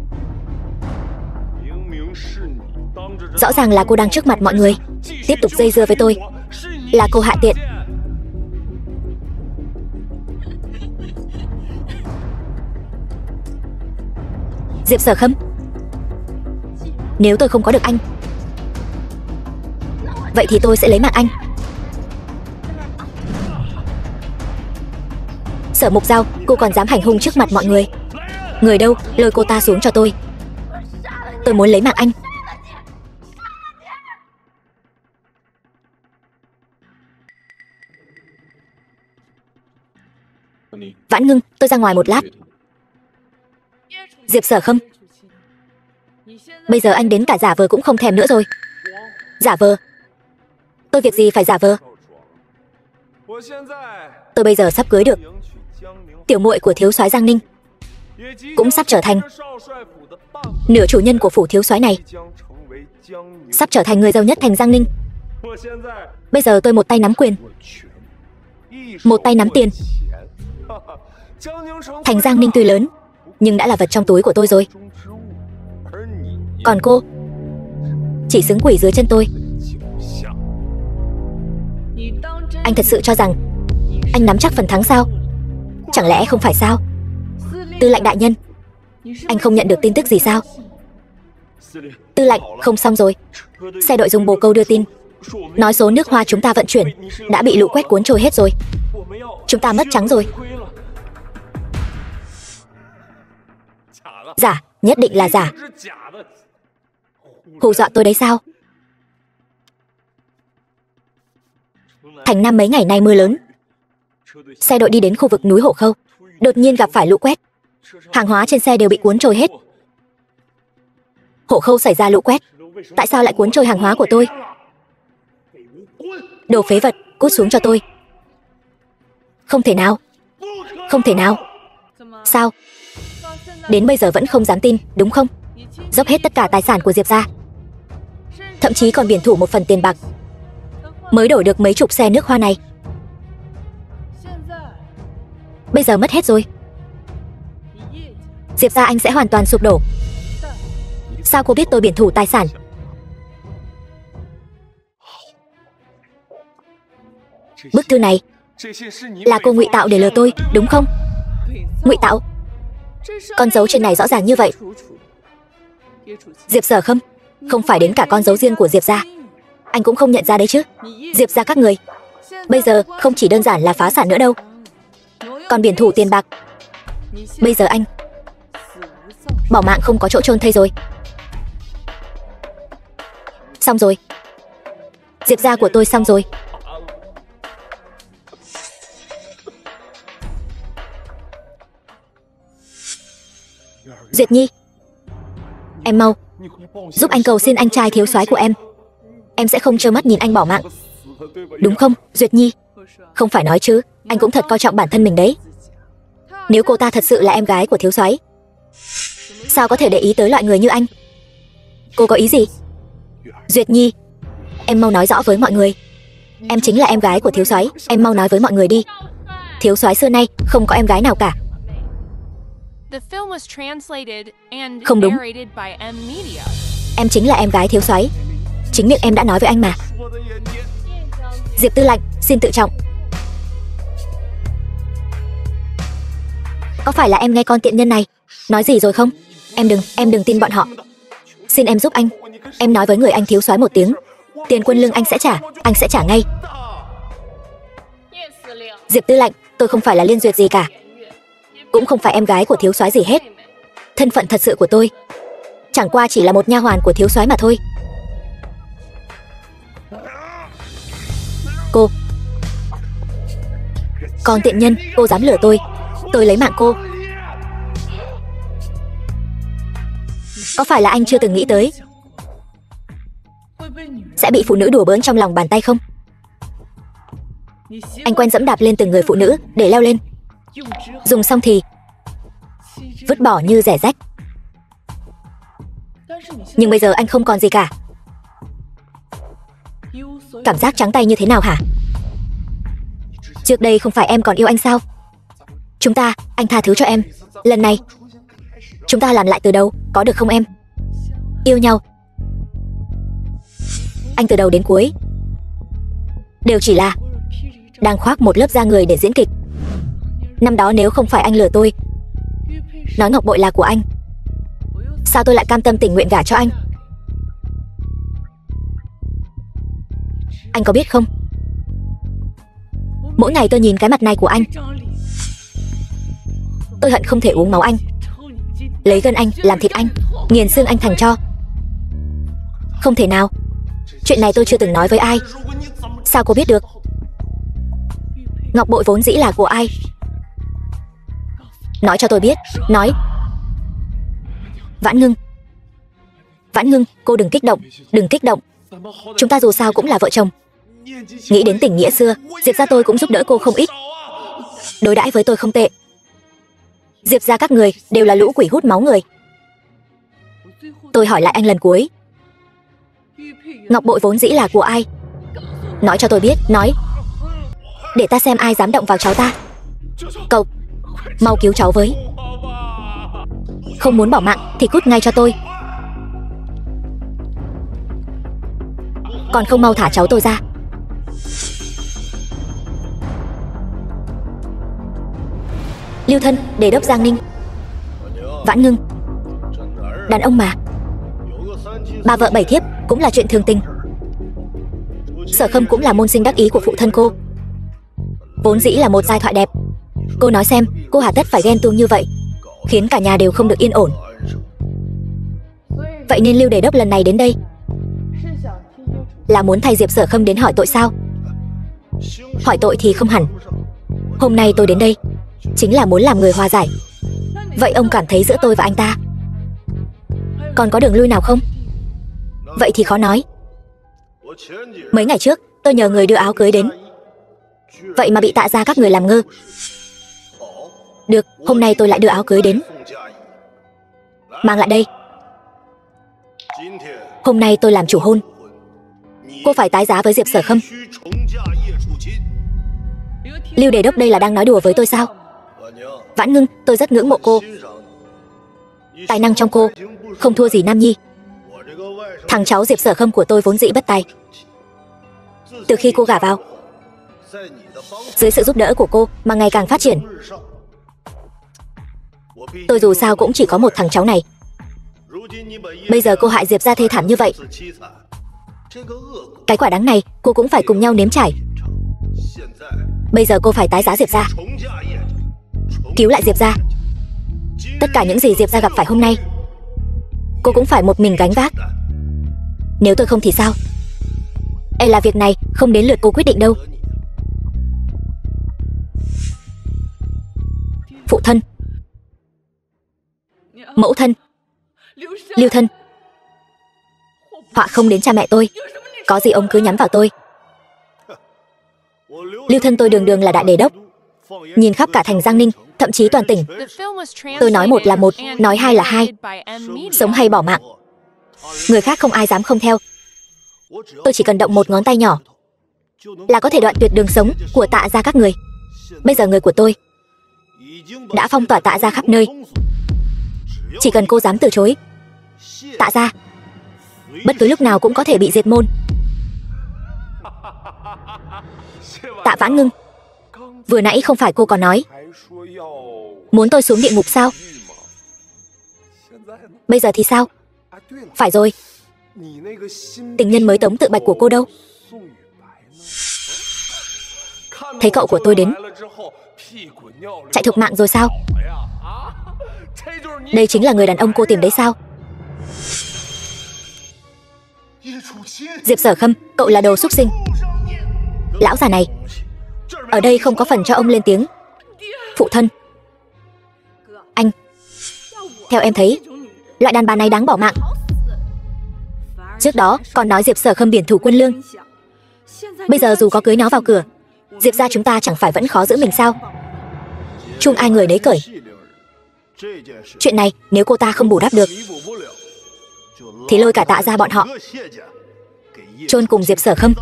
Rõ ràng là cô đang trước mặt mọi người tiếp tục dây dưa với tôi. Là cô hạ tiện. Diệp Sở Khâm, nếu tôi không có được anh, vậy thì tôi sẽ lấy mạng anh. Sở Mục Giao, cô còn dám hành hung trước mặt mọi người. Người đâu, lôi cô ta xuống cho tôi. Tôi muốn lấy mạng anh. Vãn Ngưng, tôi ra ngoài một lát. Diệp Sở Khâm, bây giờ anh đến cả giả vờ cũng không thèm nữa rồi. Giả vờ? Tôi việc gì phải giả vờ? Tôi bây giờ sắp cưới được tiểu muội của thiếu soái Giang Ninh, cũng sắp trở thành nửa chủ nhân của phủ thiếu soái này, sắp trở thành người giàu nhất thành Giang Ninh. Bây giờ tôi một tay nắm quyền, một tay nắm tiền. Thành Giang Ninh tuy lớn, nhưng đã là vật trong túi của tôi rồi. Còn cô chỉ xứng quỷ dưới chân tôi. Anh thật sự cho rằng anh nắm chắc phần thắng sao? Chẳng lẽ không phải sao? Tư lệnh đại nhân, anh không nhận được tin tức gì sao? Tư lệnh, không xong rồi. Xe đội dùng bồ câu đưa tin, nói số nước hoa chúng ta vận chuyển đã bị lũ quét cuốn trôi hết rồi. Chúng ta mất trắng rồi. Giả, nhất định là giả. Hù dọa tôi đấy sao? Thành Nam mấy ngày nay mưa lớn, xe đội đi đến khu vực núi Hổ Khâu, đột nhiên gặp phải lũ quét. Hàng hóa trên xe đều bị cuốn trôi hết. Hổ Khâu xảy ra lũ quét, tại sao lại cuốn trôi hàng hóa của tôi? Đồ phế vật, cút xuống cho tôi. Không thể nào. Không thể nào. Sao? Đến bây giờ vẫn không dám tin, đúng không? Dốc hết tất cả tài sản của Diệp gia, thậm chí còn biển thủ một phần tiền bạc, mới đổi được mấy chục xe nước hoa này. Bây giờ mất hết rồi. Diệp gia anh sẽ hoàn toàn sụp đổ. Sao cô biết tôi biển thủ tài sản? Bức thư này là cô ngụy tạo để lừa tôi, đúng không? Ngụy tạo? Con dấu trên này rõ ràng như vậy. Diệp Sở Khâm, không phải đến cả con dấu riêng của Diệp gia anh cũng không nhận ra đấy chứ? Diệp gia các người bây giờ không chỉ đơn giản là phá sản nữa đâu, còn biển thủ tiền bạc. Bây giờ anh bỏ mạng không có chỗ chôn thây rồi. Xong rồi. Diệp gia của tôi xong rồi. Duyệt Nhi, em mau giúp anh cầu xin anh trai thiếu soái của em. Em sẽ không trơ mắt nhìn anh bỏ mạng, đúng không, Duyệt Nhi? Không phải nói chứ, anh cũng thật coi trọng bản thân mình đấy. Nếu cô ta thật sự là em gái của thiếu soái, sao có thể để ý tới loại người như anh? Cô có ý gì? Duyệt Nhi, em mau nói rõ với mọi người. Em chính là em gái của thiếu soái, em mau nói với mọi người đi. Thiếu soái xưa nay không có em gái nào cả. Không đúng. Em chính là em gái thiếu soái. Chính miệng em đã nói với anh mà. Diệp tư lệnh, xin tự trọng. Có phải là em nghe con tiện nhân này nói gì rồi không? Em đừng tin bọn họ. Xin em giúp anh. Em nói với người anh thiếu soái một tiếng, tiền quân lương anh sẽ trả ngay. Diệp tư lệnh, tôi không phải là Liên Duyệt gì cả, cũng không phải em gái của thiếu soái gì hết. Thân phận thật sự của tôi chẳng qua chỉ là một nha hoàn của thiếu soái mà thôi. Cô, con tiện nhân, cô dám lừa tôi lấy mạng cô. Có phải là anh chưa từng nghĩ tới sẽ bị phụ nữ đùa bỡn trong lòng bàn tay không? Anh quen dẫm đạp lên từng người phụ nữ để leo lên, dùng xong thì vứt bỏ như rẻ rách. Nhưng bây giờ anh không còn gì cả. Cảm giác trắng tay như thế nào hả? Trước đây không phải em còn yêu anh sao? Anh tha thứ cho em. Lần này chúng ta làm lại từ đầu, có được không em? Yêu nhau. Anh từ đầu đến cuối đều chỉ là đang khoác một lớp da người để diễn kịch. Năm đó nếu không phải anh lừa tôi, nói ngọc bội là của anh, sao tôi lại cam tâm tình nguyện gả cho anh? Anh có biết không, mỗi ngày tôi nhìn cái mặt này của anh, tôi hận không thể uống máu anh, lấy gân anh làm thịt anh, nghiền xương anh thành tro. Không thể nào. Chuyện này tôi chưa từng nói với ai. Sao cô biết được? Ngọc bội vốn dĩ là của ai? Nói cho tôi biết. Nói. Vãn Ngưng. Vãn Ngưng, cô đừng kích động. Đừng kích động. Chúng ta dù sao cũng là vợ chồng. Nghĩ đến tình nghĩa xưa, Diệp gia tôi cũng giúp đỡ cô không ít, đối đãi với tôi không tệ. Diệp gia các người đều là lũ quỷ hút máu người. Tôi hỏi lại anh lần cuối, ngọc bội vốn dĩ là của ai? Nói cho tôi biết. Nói. Để ta xem ai dám động vào cháu ta. Cậu, mau cứu cháu với. Không muốn bỏ mạng thì cút ngay cho tôi. Còn không mau thả cháu tôi ra. Lưu Thân, Đề đốc Giang Ninh. Vãn Ngưng. Đàn ông mà, 3 vợ 7 thiếp cũng là chuyện thường tình. Sở Khâm cũng là môn sinh đắc ý của phụ thân cô, vốn dĩ là một giai thoại đẹp. Cô nói xem, cô hà tất phải ghen tuông như vậy, khiến cả nhà đều không được yên ổn. Vậy nên Lưu Đề đốc lần này đến đây là muốn thay Diệp Sở Khâm đến hỏi tội sao? Hỏi tội thì không hẳn. Hôm nay tôi đến đây chính là muốn làm người hòa giải. Vậy ông cảm thấy giữa tôi và anh ta còn có đường lui nào không? Vậy thì khó nói. Mấy ngày trước tôi nhờ người đưa áo cưới đến, vậy mà bị Tạ gia các người làm ngơ. Được, hôm nay tôi lại đưa áo cưới đến. Mang lại đây. Hôm nay tôi làm chủ hôn, cô phải tái giá với Diệp Sở Khâm. Lưu Đề đốc đây là đang nói đùa với tôi sao? Vãn Ngưng, tôi rất ngưỡng mộ cô. Tài năng trong cô không thua gì Nam Nhi. Thằng cháu Diệp Sở Khâm của tôi vốn dĩ bất tài. Từ khi cô gả vào, dưới sự giúp đỡ của cô mà ngày càng phát triển. Tôi dù sao cũng chỉ có một thằng cháu này. Bây giờ cô hại Diệp gia thê thảm như vậy, cái quả đắng này cô cũng phải cùng nhau nếm trải. Bây giờ cô phải tái giá Diệp gia, cứu lại Diệp gia. Tất cả những gì Diệp gia gặp phải hôm nay, cô cũng phải một mình gánh vác. Nếu tôi không thì sao? E là việc này không đến lượt cô quyết định đâu. Phụ thân, mẫu thân, Lưu Thân, họa không đến cha mẹ tôi, có gì ông cứ nhắm vào tôi. Lưu Thân tôi đường đường là đại đề đốc, nhìn khắp cả thành Giang Ninh, thậm chí toàn tỉnh. Tôi nói một là một, nói hai là hai, sống hay bỏ mạng, người khác không ai dám không theo. Tôi chỉ cần động một ngón tay nhỏ là có thể đoạn tuyệt đường sống của Tạ gia các người. Bây giờ người của tôi đã phong tỏa Tạ gia khắp nơi. Chỉ cần cô dám từ chối, Tạ gia bất cứ lúc nào cũng có thể bị diệt môn. Tạ Vãn Ngưng, vừa nãy không phải cô còn nói muốn tôi xuống địa ngục sao? Bây giờ thì sao? Phải rồi, tình nhân mới Tống Tự Bạch của cô đâu? Thấy cậu của tôi đến, chạy thục mạng rồi sao? Đây chính là người đàn ông cô tìm đấy sao? Diệp Sở Khâm, cậu là đồ súc sinh. Lão già này, ở đây không có phần cho ông lên tiếng. Phụ thân, anh, theo em thấy, loại đàn bà này đáng bỏ mạng. Trước đó còn nói Diệp Sở Khâm biển thủ quân lương, bây giờ dù có cưới nó vào cửa, Diệp gia chúng ta chẳng phải vẫn khó giữ mình sao? Chung ai người đấy cởi. Chuyện này nếu cô ta không bù đắp được thì lôi cả Tạ gia bọn họ chôn cùng Diệp Sở Khâm.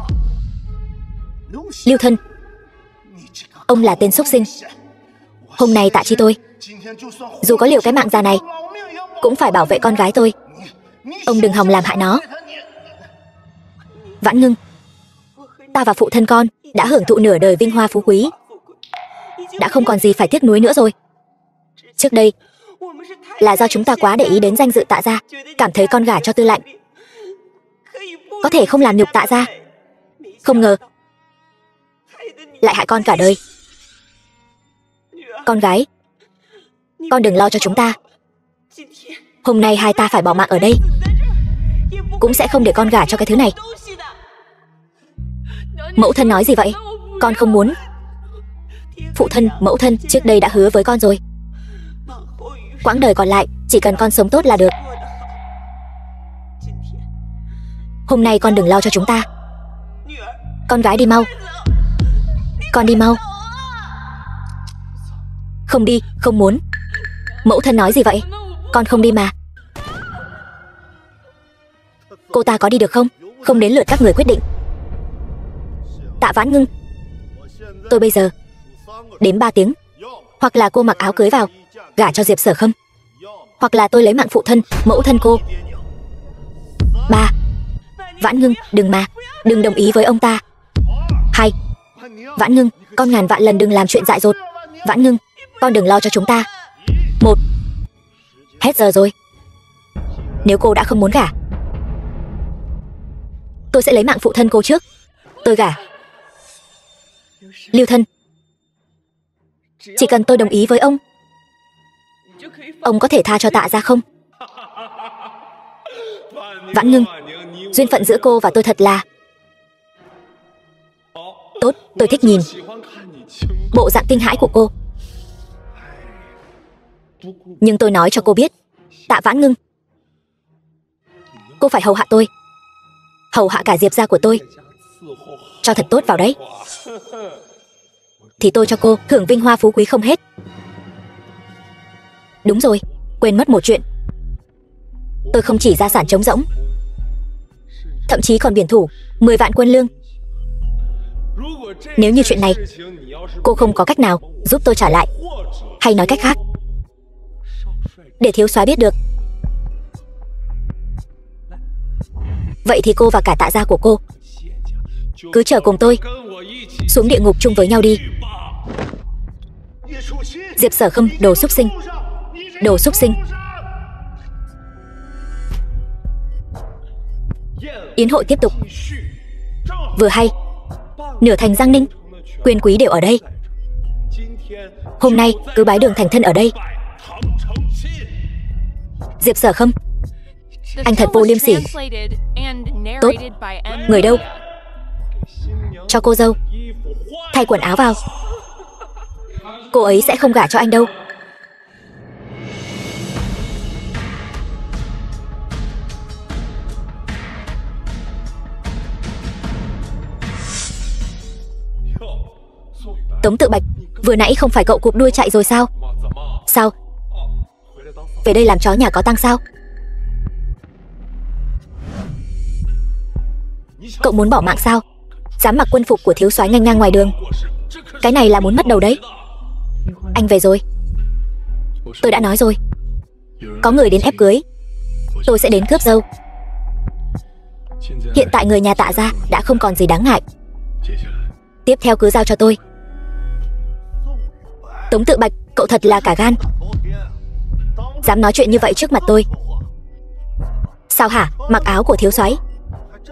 Lưu Thân, Ông là tên xúc sinh. Hôm nay Tạ Chi tôi, dù có liều cái mạng già này, cũng phải bảo vệ con gái tôi. Ông đừng hòng làm hại nó. Vãn Ngưng, ta và phụ thân con đã hưởng thụ nửa đời vinh hoa phú quý, đã không còn gì phải tiếc nuối nữa rồi. Trước đây là do chúng ta quá để ý đến danh dự Tạ gia, cảm thấy con gả cho Tư Lạnh có thể không làm nhục Tạ gia. Không ngờ lại hại con cả đời. Con gái, con đừng lo cho chúng ta. Hôm nay hai ta phải bỏ mạng ở đây, cũng sẽ không để con gả cho cái thứ này. Mẫu thân nói gì vậy? Con không muốn. Phụ thân, mẫu thân trước đây đã hứa với con rồi, quãng đời còn lại chỉ cần con sống tốt là được. Hôm nay con đừng lo cho chúng ta. Con gái đi mau. Con đi mau. Không đi, không muốn. Mẫu thân nói gì vậy? Con không đi mà. Cô ta có đi được không? Không đến lượt các người quyết định. Tạ Vãn Ngưng, tôi bây giờ đếm 3 tiếng, hoặc là cô mặc áo cưới vào gả cho Diệp Sở Khâm, hoặc là tôi lấy mạng phụ thân, mẫu thân cô. 3. Vãn Ngưng, đừng mà, đừng đồng ý với ông ta. 2. Vãn Ngưng, con ngàn vạn lần đừng làm chuyện dại dột. Vãn Ngưng, con đừng lo cho chúng ta. 1. Hết giờ rồi. Nếu cô đã không muốn gả, tôi sẽ lấy mạng phụ thân cô trước. Tôi gả. Lưu thân, chỉ cần tôi đồng ý với ông có thể tha cho Tạ gia không? Vãn Ngưng, duyên phận giữa cô và tôi thật là tốt. Tôi thích nhìn bộ dạng kinh hãi của cô. Nhưng tôi nói cho cô biết, Tạ Vãn Ngưng, cô phải hầu hạ tôi, hầu hạ cả Diệp gia của tôi cho thật tốt vào đấy, thì tôi cho cô hưởng vinh hoa phú quý không hết. Đúng rồi, quên mất một chuyện. Tôi không chỉ gia sản trống rỗng, thậm chí còn biển thủ 10 vạn quân lương. Nếu như chuyện này cô không có cách nào giúp tôi trả lại, hay nói cách khác, để thiếu soái biết được, vậy thì cô và cả Tạ gia của cô cứ chờ cùng tôi xuống địa ngục chung với nhau đi. Diệp Sở Khâm, đồ xúc sinh, đồ xúc sinh. Yến hội tiếp tục. Vừa hay nửa thành Giang Ninh quyền quý đều ở đây. Hôm nay cứ bái đường thành thân ở đây. Diệp Sở Khâm, anh thật vô liêm sỉ. Tốt, người đâu? Cho cô dâu thay quần áo vào. Cô ấy sẽ không gả cho anh đâu. Tống Tự Bạch, vừa nãy không phải cậu cụp đuôi chạy rồi sao? Sao? Về đây làm chó nhà có tang sao? Cậu muốn bỏ mạng sao? Dám mặc quân phục của thiếu soái nghênh ngang ngoài đường, cái này là muốn mất đầu đấy. Anh về rồi. Tôi đã nói rồi, có người đến ép cưới, tôi sẽ đến cướp dâu. Hiện tại người nhà Tạ gia đã không còn gì đáng ngại, tiếp theo cứ giao cho tôi. Tống Tự Bạch, cậu thật là cả gan, dám nói chuyện như vậy trước mặt tôi. Sao hả? Mặc áo của thiếu soái,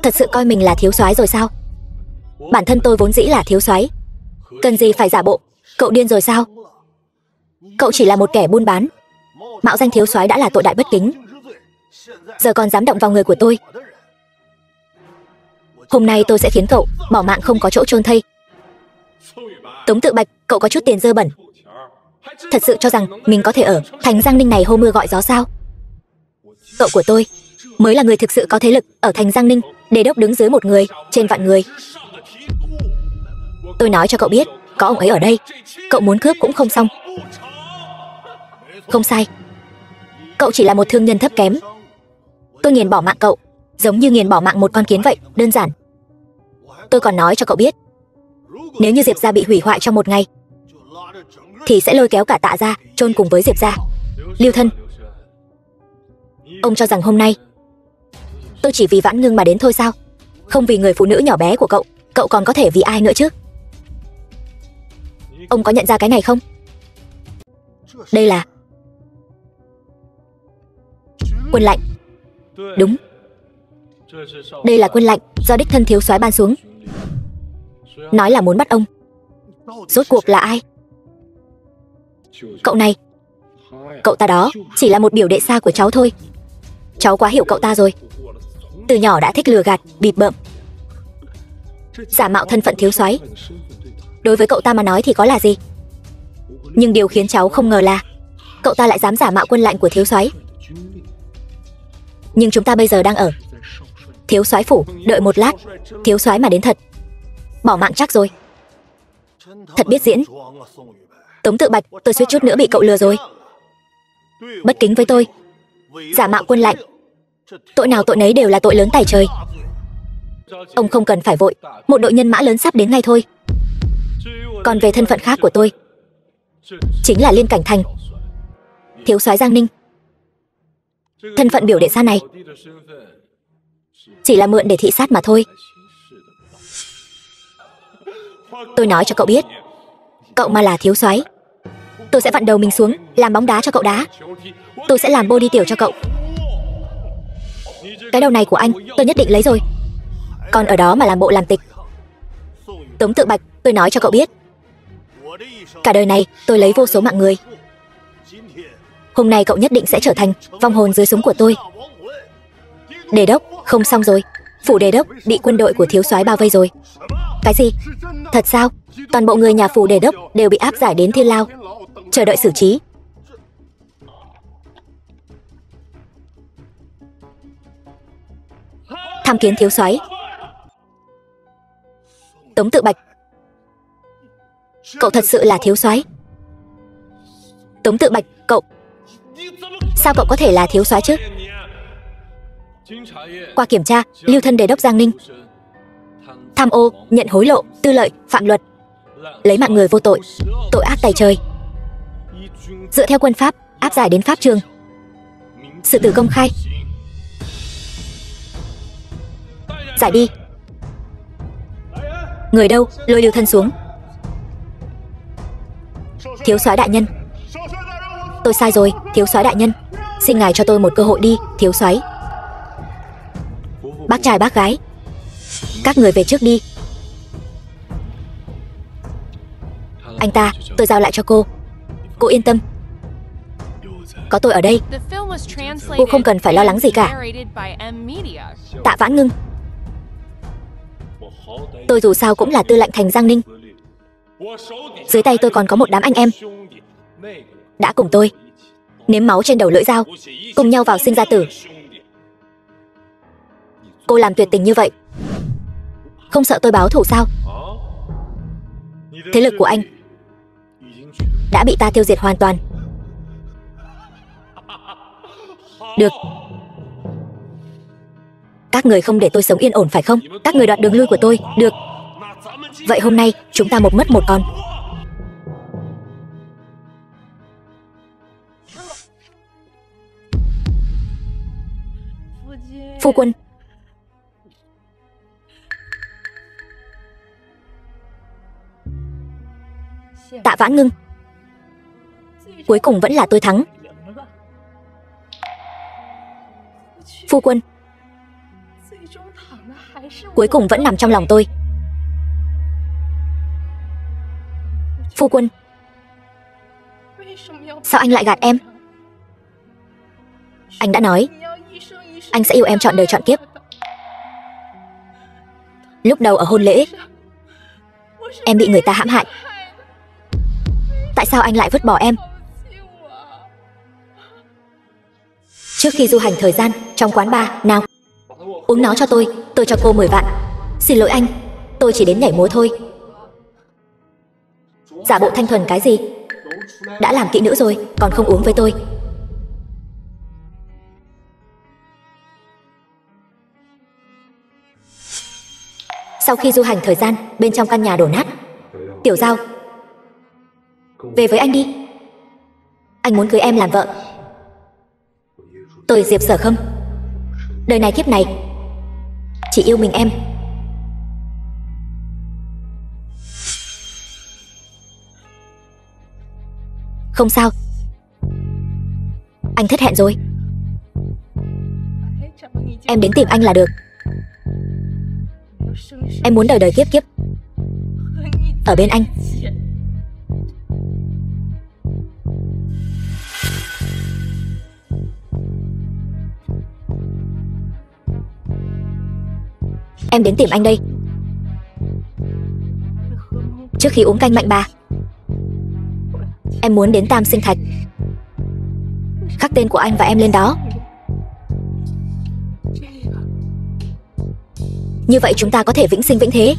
thật sự coi mình là thiếu soái rồi sao? Bản thân tôi vốn dĩ là thiếu soái, cần gì phải giả bộ? Cậu điên rồi sao? Cậu chỉ là một kẻ buôn bán, mạo danh thiếu soái đã là tội đại bất kính, giờ còn dám động vào người của tôi. Hôm nay tôi sẽ khiến cậu bỏ mạng không có chỗ chôn thây. Tống Tự Bạch, cậu có chút tiền dơ bẩn, thật sự cho rằng mình có thể ở thành Giang Ninh này hô mưa gọi gió sao? Cậu của tôi mới là người thực sự có thế lực ở thành Giang Ninh, Đề đốc đứng dưới một người trên vạn người. Tôi nói cho cậu biết, có ông ấy ở đây, cậu muốn cướp cũng không xong. Không sai, cậu chỉ là một thương nhân thấp kém. Tôi nghiền bỏ mạng cậu giống như nghiền bỏ mạng một con kiến vậy, đơn giản. Tôi còn nói cho cậu biết, nếu như Diệp gia bị hủy hoại trong một ngày, thì sẽ lôi kéo cả Tạ gia chôn cùng với Diệp gia. Lưu thân, ông cho rằng hôm nay tôi chỉ vì Vãn Ngưng mà đến thôi sao? Không vì người phụ nữ nhỏ bé của cậu, cậu còn có thể vì ai nữa chứ? Ông có nhận ra cái này không? Đây là quân lệnh. Đúng, đây là quân lệnh do đích thân thiếu soái ban xuống, nói là muốn bắt ông. Rốt cuộc là ai? Cậu này. Cậu ta đó chỉ là một biểu đệ xa của cháu thôi. Cháu quá hiểu cậu ta rồi. Từ nhỏ đã thích lừa gạt, bịp bợm, giả mạo thân phận thiếu soái. Đối với cậu ta mà nói thì có là gì? Nhưng điều khiến cháu không ngờ là cậu ta lại dám giả mạo quân lệnh của thiếu soái. Nhưng chúng ta bây giờ đang ở thiếu soái phủ, đợi một lát, thiếu soái mà đến thật, bỏ mạng chắc rồi. Thật biết diễn. Tống Tự Bạch, tôi suýt chút nữa bị cậu lừa rồi. Bất kính với tôi, giả mạo quân lệnh, tội nào tội nấy đều là tội lớn tày trời. Ông không cần phải vội, một đội nhân mã lớn sắp đến ngay thôi. Còn về thân phận khác của tôi, chính là Liên Cảnh Thành, thiếu soái Giang Ninh. Thân phận biểu đệ xa này chỉ là mượn để thị sát mà thôi. Tôi nói cho cậu biết, cậu mà là thiếu soái, tôi sẽ vặn đầu mình xuống làm bóng đá cho cậu đá. Tôi sẽ làm body tiểu cho cậu. Cái đầu này của anh tôi nhất định lấy rồi. Còn ở đó mà làm bộ làm tịch. Tống Tự Bạch, tôi nói cho cậu biết, cả đời này tôi lấy vô số mạng người. Hôm nay cậu nhất định sẽ trở thành vong hồn dưới súng của tôi. Đề đốc, không xong rồi. Phủ đề đốc bị quân đội của thiếu soái bao vây rồi. Cái gì? Thật sao? Toàn bộ người nhà phủ đề đốc đều bị áp giải đến Thiên Lao, chờ đợi xử trí. Tham kiến thiếu soái. Tống Tự Bạch, cậu thật sự là thiếu soái? Tống Tự Bạch, cậu, sao cậu có thể là thiếu soái chứ? Qua kiểm tra, Lưu thân đề đốc Giang Ninh tham ô, nhận hối lộ, tư lợi, phạm luật, lấy mạng người vô tội, tội ác tày trời. Dựa theo quân pháp, áp giải đến pháp trường, xử tử công khai. Giải đi. Người đâu? Lôi Lưu thân xuống. Thiếu soái đại nhân, tôi sai rồi. Thiếu soái đại nhân, xin ngài cho tôi một cơ hội đi. Thiếu soái. Bác trai bác gái, các người về trước đi. Anh ta tôi giao lại cho cô. Cô yên tâm, có tôi ở đây, cô không cần phải lo lắng gì cả. Tạ Vãn Ngưng, tôi dù sao cũng là tư lệnh thành Giang Ninh. Dưới tay tôi còn có một đám anh em đã cùng tôi nếm máu trên đầu lưỡi dao, cùng nhau vào sinh ra tử. Cô làm tuyệt tình như vậy, không sợ tôi báo thù sao? Thế lực của anh đã bị ta tiêu diệt hoàn toàn. Được, các người không để tôi sống yên ổn phải không? Các người đoạt đường lui của tôi. Được, vậy hôm nay chúng ta một mất một còn. Phu quân. Tạ Vãn Ngưng, cuối cùng vẫn là tôi thắng. Phu quân, cuối cùng vẫn nằm trong lòng tôi. Phu quân, sao anh lại gạt em? Anh đã nói anh sẽ yêu em trọn đời trọn kiếp. Lúc đầu ở hôn lễ, em bị người ta hãm hại. Tại sao anh lại vứt bỏ em? Trước khi du hành thời gian trong quán bar, nào, uống nó cho tôi cho cô 10 vạn. Xin lỗi anh, tôi chỉ đến nhảy múa thôi. Giả bộ thanh thuần cái gì? Đã làm kỹ nữ rồi, còn không uống với tôi. Sau khi du hành thời gian, bên trong căn nhà đổ nát, Tiểu Giao, Về với anh đi. Anh muốn cưới em làm vợ. Tôi Diệp Sở Khâm, đời này kiếp này chỉ yêu mình em. Không sao, anh thất hẹn rồi. Em đến tìm anh là được. Em muốn đời đời kiếp kiếp ở bên anh. Em đến tìm anh đây. Trước khi uống canh mạnh bà, em muốn đến Tam Sinh Thạch, khắc tên của anh và em lên đó. Như vậy chúng ta có thể vĩnh sinh vĩnh thế,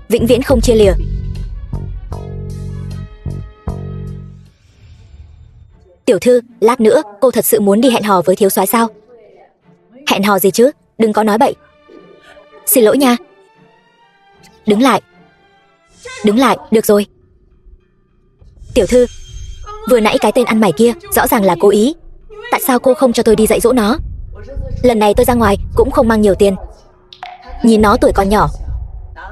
vĩnh viễn không chia lìa. Tiểu thư, lát nữa cô thật sự muốn đi hẹn hò với thiếu soái sao? Hẹn hò gì chứ, đừng có nói bậy. Xin lỗi nha. Đứng lại. Đứng lại, được rồi. Tiểu thư, vừa nãy cái tên ăn mày kia rõ ràng là cố ý. Tại sao cô không cho tôi đi dạy dỗ nó? Lần này tôi ra ngoài cũng không mang nhiều tiền. Nhìn nó tuổi còn nhỏ,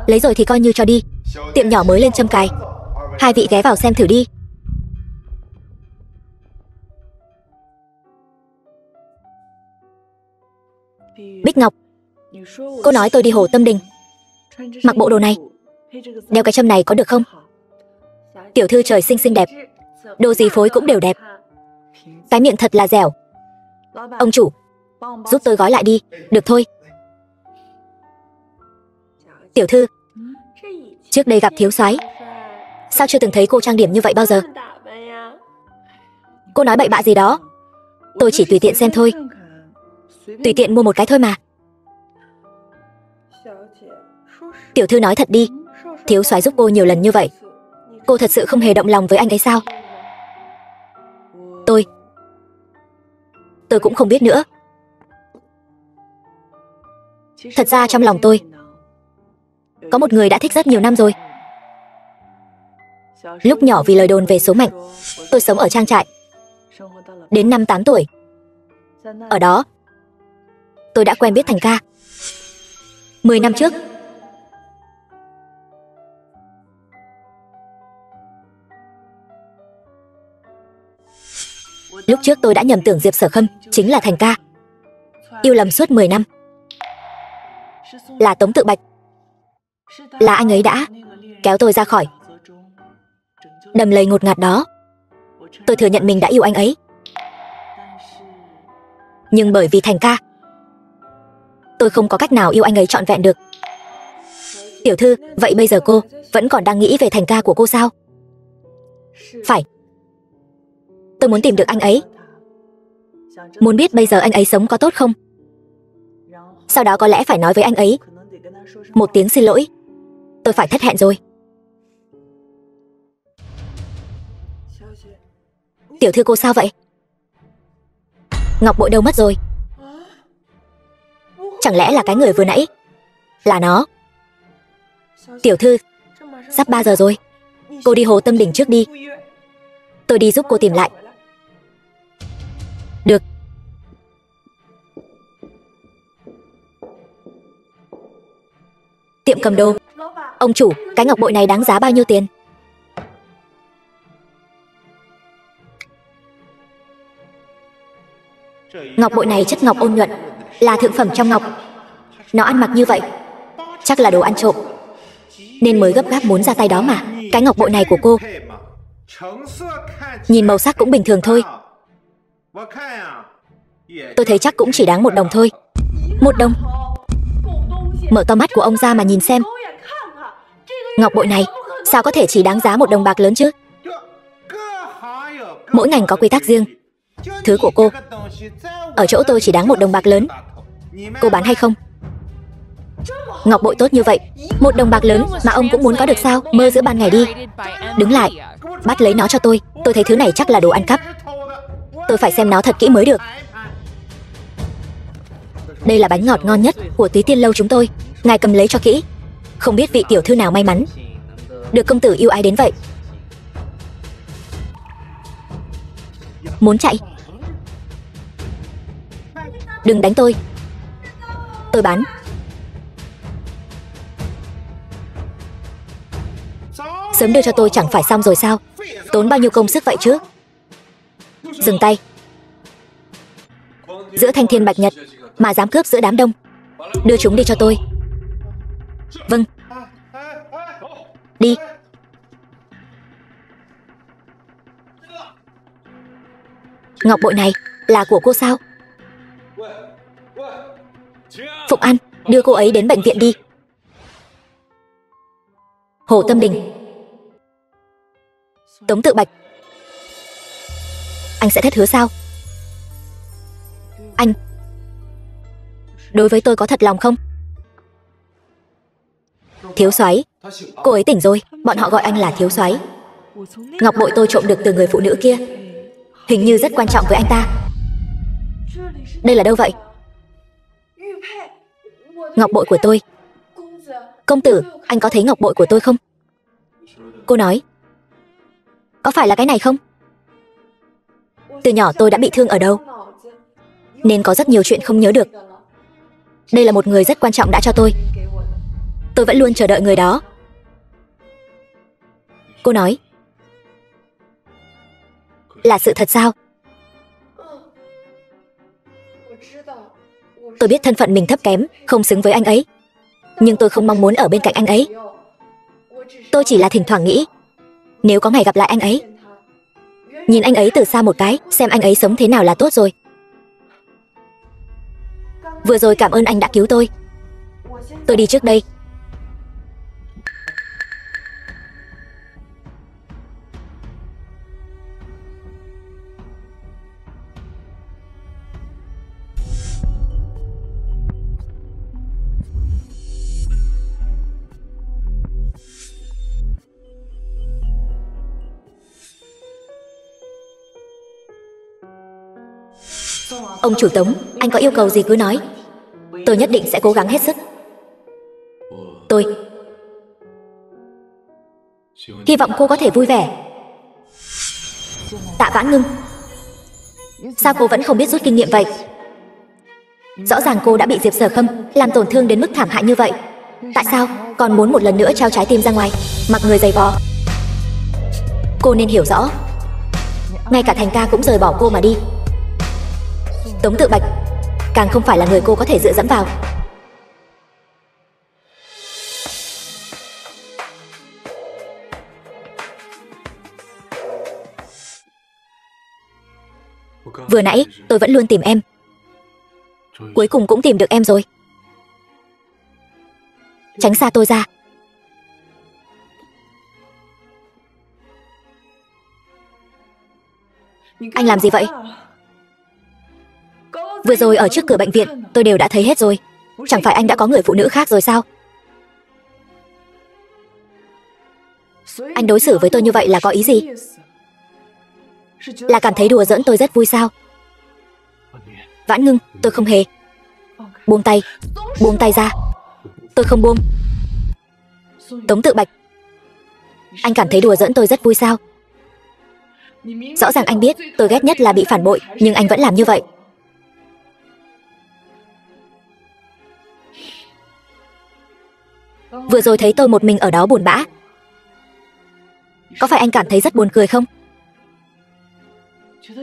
lấy rồi thì coi như cho đi. Tiệm nhỏ mới lên châm cài, hai vị ghé vào xem thử đi. Bích Ngọc, cô nói tôi đi Hồ Tâm Đình, mặc bộ đồ này, đeo cái châm này có được không? Tiểu thư trời sinh xinh đẹp, đồ gì phối cũng đều đẹp. Cái miệng thật là dẻo. Ông chủ, giúp tôi gói lại đi. Được thôi. Tiểu thư, trước đây gặp thiếu soái, sao chưa từng thấy cô trang điểm như vậy bao giờ? Cô nói bậy bạ gì đó. Tôi chỉ tùy tiện xem thôi, tùy tiện mua một cái thôi mà. Tiểu thư nói thật đi, thiếu soái giúp cô nhiều lần như vậy, cô thật sự không hề động lòng với anh ấy sao? Tôi cũng không biết nữa. Thật ra trong lòng tôi có một người đã thích rất nhiều năm rồi. Lúc nhỏ vì lời đồn về số mệnh, tôi sống ở trang trại đến năm 8 tuổi. Ở đó tôi đã quen biết Thành ca. 10 năm trước, lúc trước tôi đã nhầm tưởng Diệp Sở Khâm chính là Thành ca. Yêu lầm suốt 10 năm. Là Tống Tự Bạch, là anh ấy đã kéo tôi ra khỏi đầm lầy ngột ngạt đó. Tôi thừa nhận mình đã yêu anh ấy, nhưng bởi vì Thành ca, tôi không có cách nào yêu anh ấy trọn vẹn được. Tiểu thư, vậy bây giờ cô vẫn còn đang nghĩ về Thành ca của cô sao? Phải. Tôi muốn tìm được anh ấy, muốn biết bây giờ anh ấy sống có tốt không. Sau đó có lẽ phải nói với anh ấy một tiếng xin lỗi. Tôi phải thất hẹn rồi. Tiểu thư cô sao vậy? Ngọc bội đâu mất rồi? Chẳng lẽ là cái người vừa nãy là nó? Tiểu thư, sắp 3 giờ rồi, cô đi Hồ Tâm Đình trước đi, tôi đi giúp cô tìm lại. Được. Tiệm cầm đồ. Ông chủ, cái ngọc bội này đáng giá bao nhiêu tiền? Ngọc bội này chất ngọc ôn nhuận, là thượng phẩm trong ngọc. Nó ăn mặc như vậy chắc là đồ ăn trộm, nên mới gấp gáp muốn ra tay đó mà. Cái ngọc bội này của cô nhìn màu sắc cũng bình thường thôi. Tôi thấy chắc cũng chỉ đáng 1 đồng thôi. 1 đồng? Mở to mắt của ông ra mà nhìn xem. Ngọc bội này sao có thể chỉ đáng giá 1 đồng bạc lớn chứ? Mỗi ngành có quy tắc riêng. Thứ của cô ở chỗ tôi chỉ đáng 1 đồng bạc lớn. Cô bán hay không? Ngọc bội tốt như vậy, 1 đồng bạc lớn mà ông cũng muốn có được sao? Mơ giữa ban ngày đi. Đứng lại, bắt lấy nó cho tôi. Tôi thấy thứ này chắc là đồ ăn cắp. Tôi phải xem nó thật kỹ mới được. Đây là bánh ngọt ngon nhất của Túy Tiên lâu chúng tôi. Ngài cầm lấy cho kỹ. Không biết vị tiểu thư nào may mắn được công tử yêu ái đến vậy. Muốn chạy? Đừng đánh tôi. Tôi bán. Sớm đưa cho tôi chẳng phải xong rồi sao? Tốn bao nhiêu công sức vậy chứ? Dừng tay. Giữa thanh thiên bạch nhật mà dám cướp giữa đám đông. Đưa chúng đi cho tôi. Vâng. Đi. Ngọc bội này là của cô sao? Phụng An, đưa cô ấy đến bệnh viện đi. Hồ Tâm Đình. Tống Tự Bạch. Anh sẽ thất hứa sao? Anh đối với tôi có thật lòng không? Thiếu soái, cô ấy tỉnh rồi. Bọn họ gọi anh là thiếu soái. Ngọc bội tôi trộm được từ người phụ nữ kia, hình như rất quan trọng với anh ta. Đây là đâu vậy? Ngọc bội của tôi. Công tử, anh có thấy ngọc bội của tôi không? Cô nói. Có phải là cái này không? Từ nhỏ tôi đã bị thương ở đâu, nên có rất nhiều chuyện không nhớ được. Đây là một người rất quan trọng đã cho tôi. Tôi vẫn luôn chờ đợi người đó. Cô nói. Là sự thật sao? Tôi biết thân phận mình thấp kém, không xứng với anh ấy, nhưng tôi không mong muốn ở bên cạnh anh ấy. Tôi chỉ là thỉnh thoảng nghĩ, nếu có ngày gặp lại anh ấy, nhìn anh ấy từ xa một cái, xem anh ấy sống thế nào là tốt rồi. Vừa rồi cảm ơn anh đã cứu tôi. Tôi đi trước đây. Ông chủ Tống, anh có yêu cầu gì cứ nói. Tôi nhất định sẽ cố gắng hết sức. Tôi hy vọng cô có thể vui vẻ. Tạ Vãn Ngưng, sao cô vẫn không biết rút kinh nghiệm vậy? Rõ ràng cô đã bị Diệp Sở Khâm làm tổn thương đến mức thảm hại như vậy. Tại sao còn muốn một lần nữa trao trái tim ra ngoài, mặc người giày vò? Cô nên hiểu rõ, ngay cả Thành ca cũng rời bỏ cô mà đi. Tống Tự Bạch càng không phải là người cô có thể dựa dẫm vào. Vừa nãy tôi vẫn luôn tìm em, cuối cùng cũng tìm được em rồi. Tránh xa tôi ra. Anh làm gì vậy? Vừa rồi ở trước cửa bệnh viện tôi đều đã thấy hết rồi. Chẳng phải anh đã có người phụ nữ khác rồi sao? Anh đối xử với tôi như vậy là có ý gì? Là cảm thấy đùa giỡn tôi rất vui sao? Vãn Ngưng, tôi không hề. Buông tay. Buông tay ra. Tôi không buông. Tống Tự Bạch, anh cảm thấy đùa giỡn tôi rất vui sao? Rõ ràng anh biết tôi ghét nhất là bị phản bội, nhưng anh vẫn làm như vậy. Vừa rồi thấy tôi một mình ở đó buồn bã, có phải anh cảm thấy rất buồn cười không?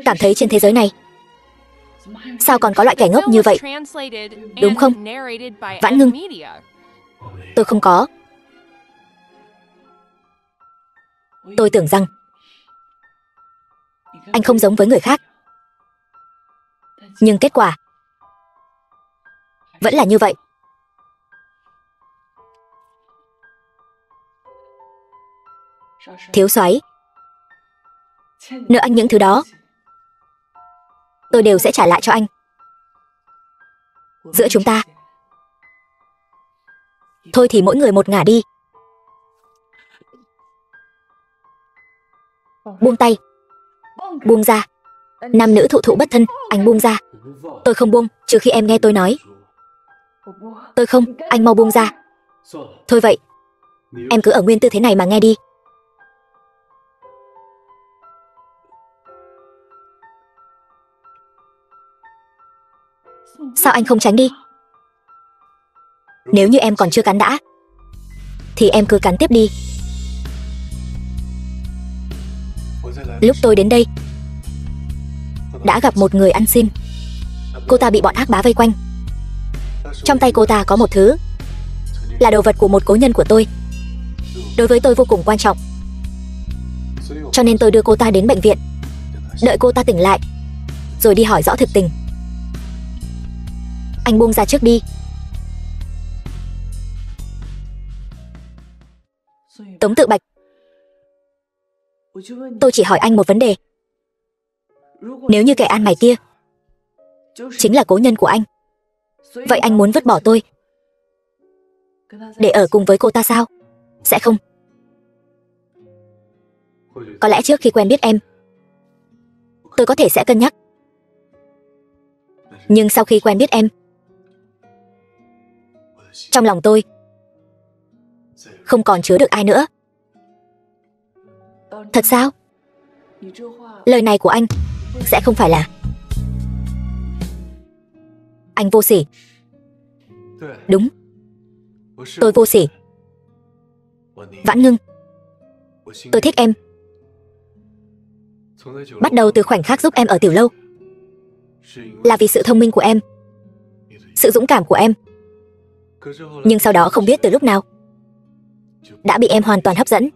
Cảm thấy trên thế giới này sao còn có loại kẻ ngốc như vậy, đúng không? Vãn Ngưng, tôi không có. Tôi tưởng rằng anh không giống với người khác, nhưng kết quả vẫn là như vậy. Thiếu soái, nợ anh những thứ đó tôi đều sẽ trả lại cho anh. Giữa chúng ta thôi thì mỗi người một ngả đi. Buông tay. Buông ra. Nam nữ thụ thụ bất thân, anh buông ra. Tôi không buông, trừ khi em nghe tôi nói. Tôi không, anh mau buông ra. Thôi vậy, Em cứ ở nguyên tư thế này mà nghe đi. Sao anh không tránh đi? Nếu như em còn chưa cắn đã thì em cứ cắn tiếp đi. Lúc tôi đến đây đã gặp một người ăn xin. Cô ta bị bọn ác bá vây quanh. Trong tay cô ta có một thứ là đồ vật của một cố nhân của tôi. Đối với tôi vô cùng quan trọng. Cho nên tôi đưa cô ta đến bệnh viện, đợi cô ta tỉnh lại rồi đi hỏi rõ thực tình. Anh buông ra trước đi. Tống Tự Bạch, tôi chỉ hỏi anh một vấn đề. Nếu như kẻ ăn mày kia chính là cố nhân của anh, vậy anh muốn vứt bỏ tôi để ở cùng với cô ta sao? Sẽ không. Có lẽ trước khi quen biết em, tôi có thể sẽ cân nhắc. Nhưng sau khi quen biết em, trong lòng tôi không còn chứa được ai nữa. Thật sao? Lời này của anh sẽ không phải là... Anh vô sỉ. Đúng, tôi vô sỉ. Vãn Ngưng, tôi thích em. Bắt đầu từ khoảnh khắc giúp em ở tiểu lâu là vì sự thông minh của em, sự dũng cảm của em. Nhưng sau đó không biết từ lúc nào đã bị em hoàn toàn hấp dẫn.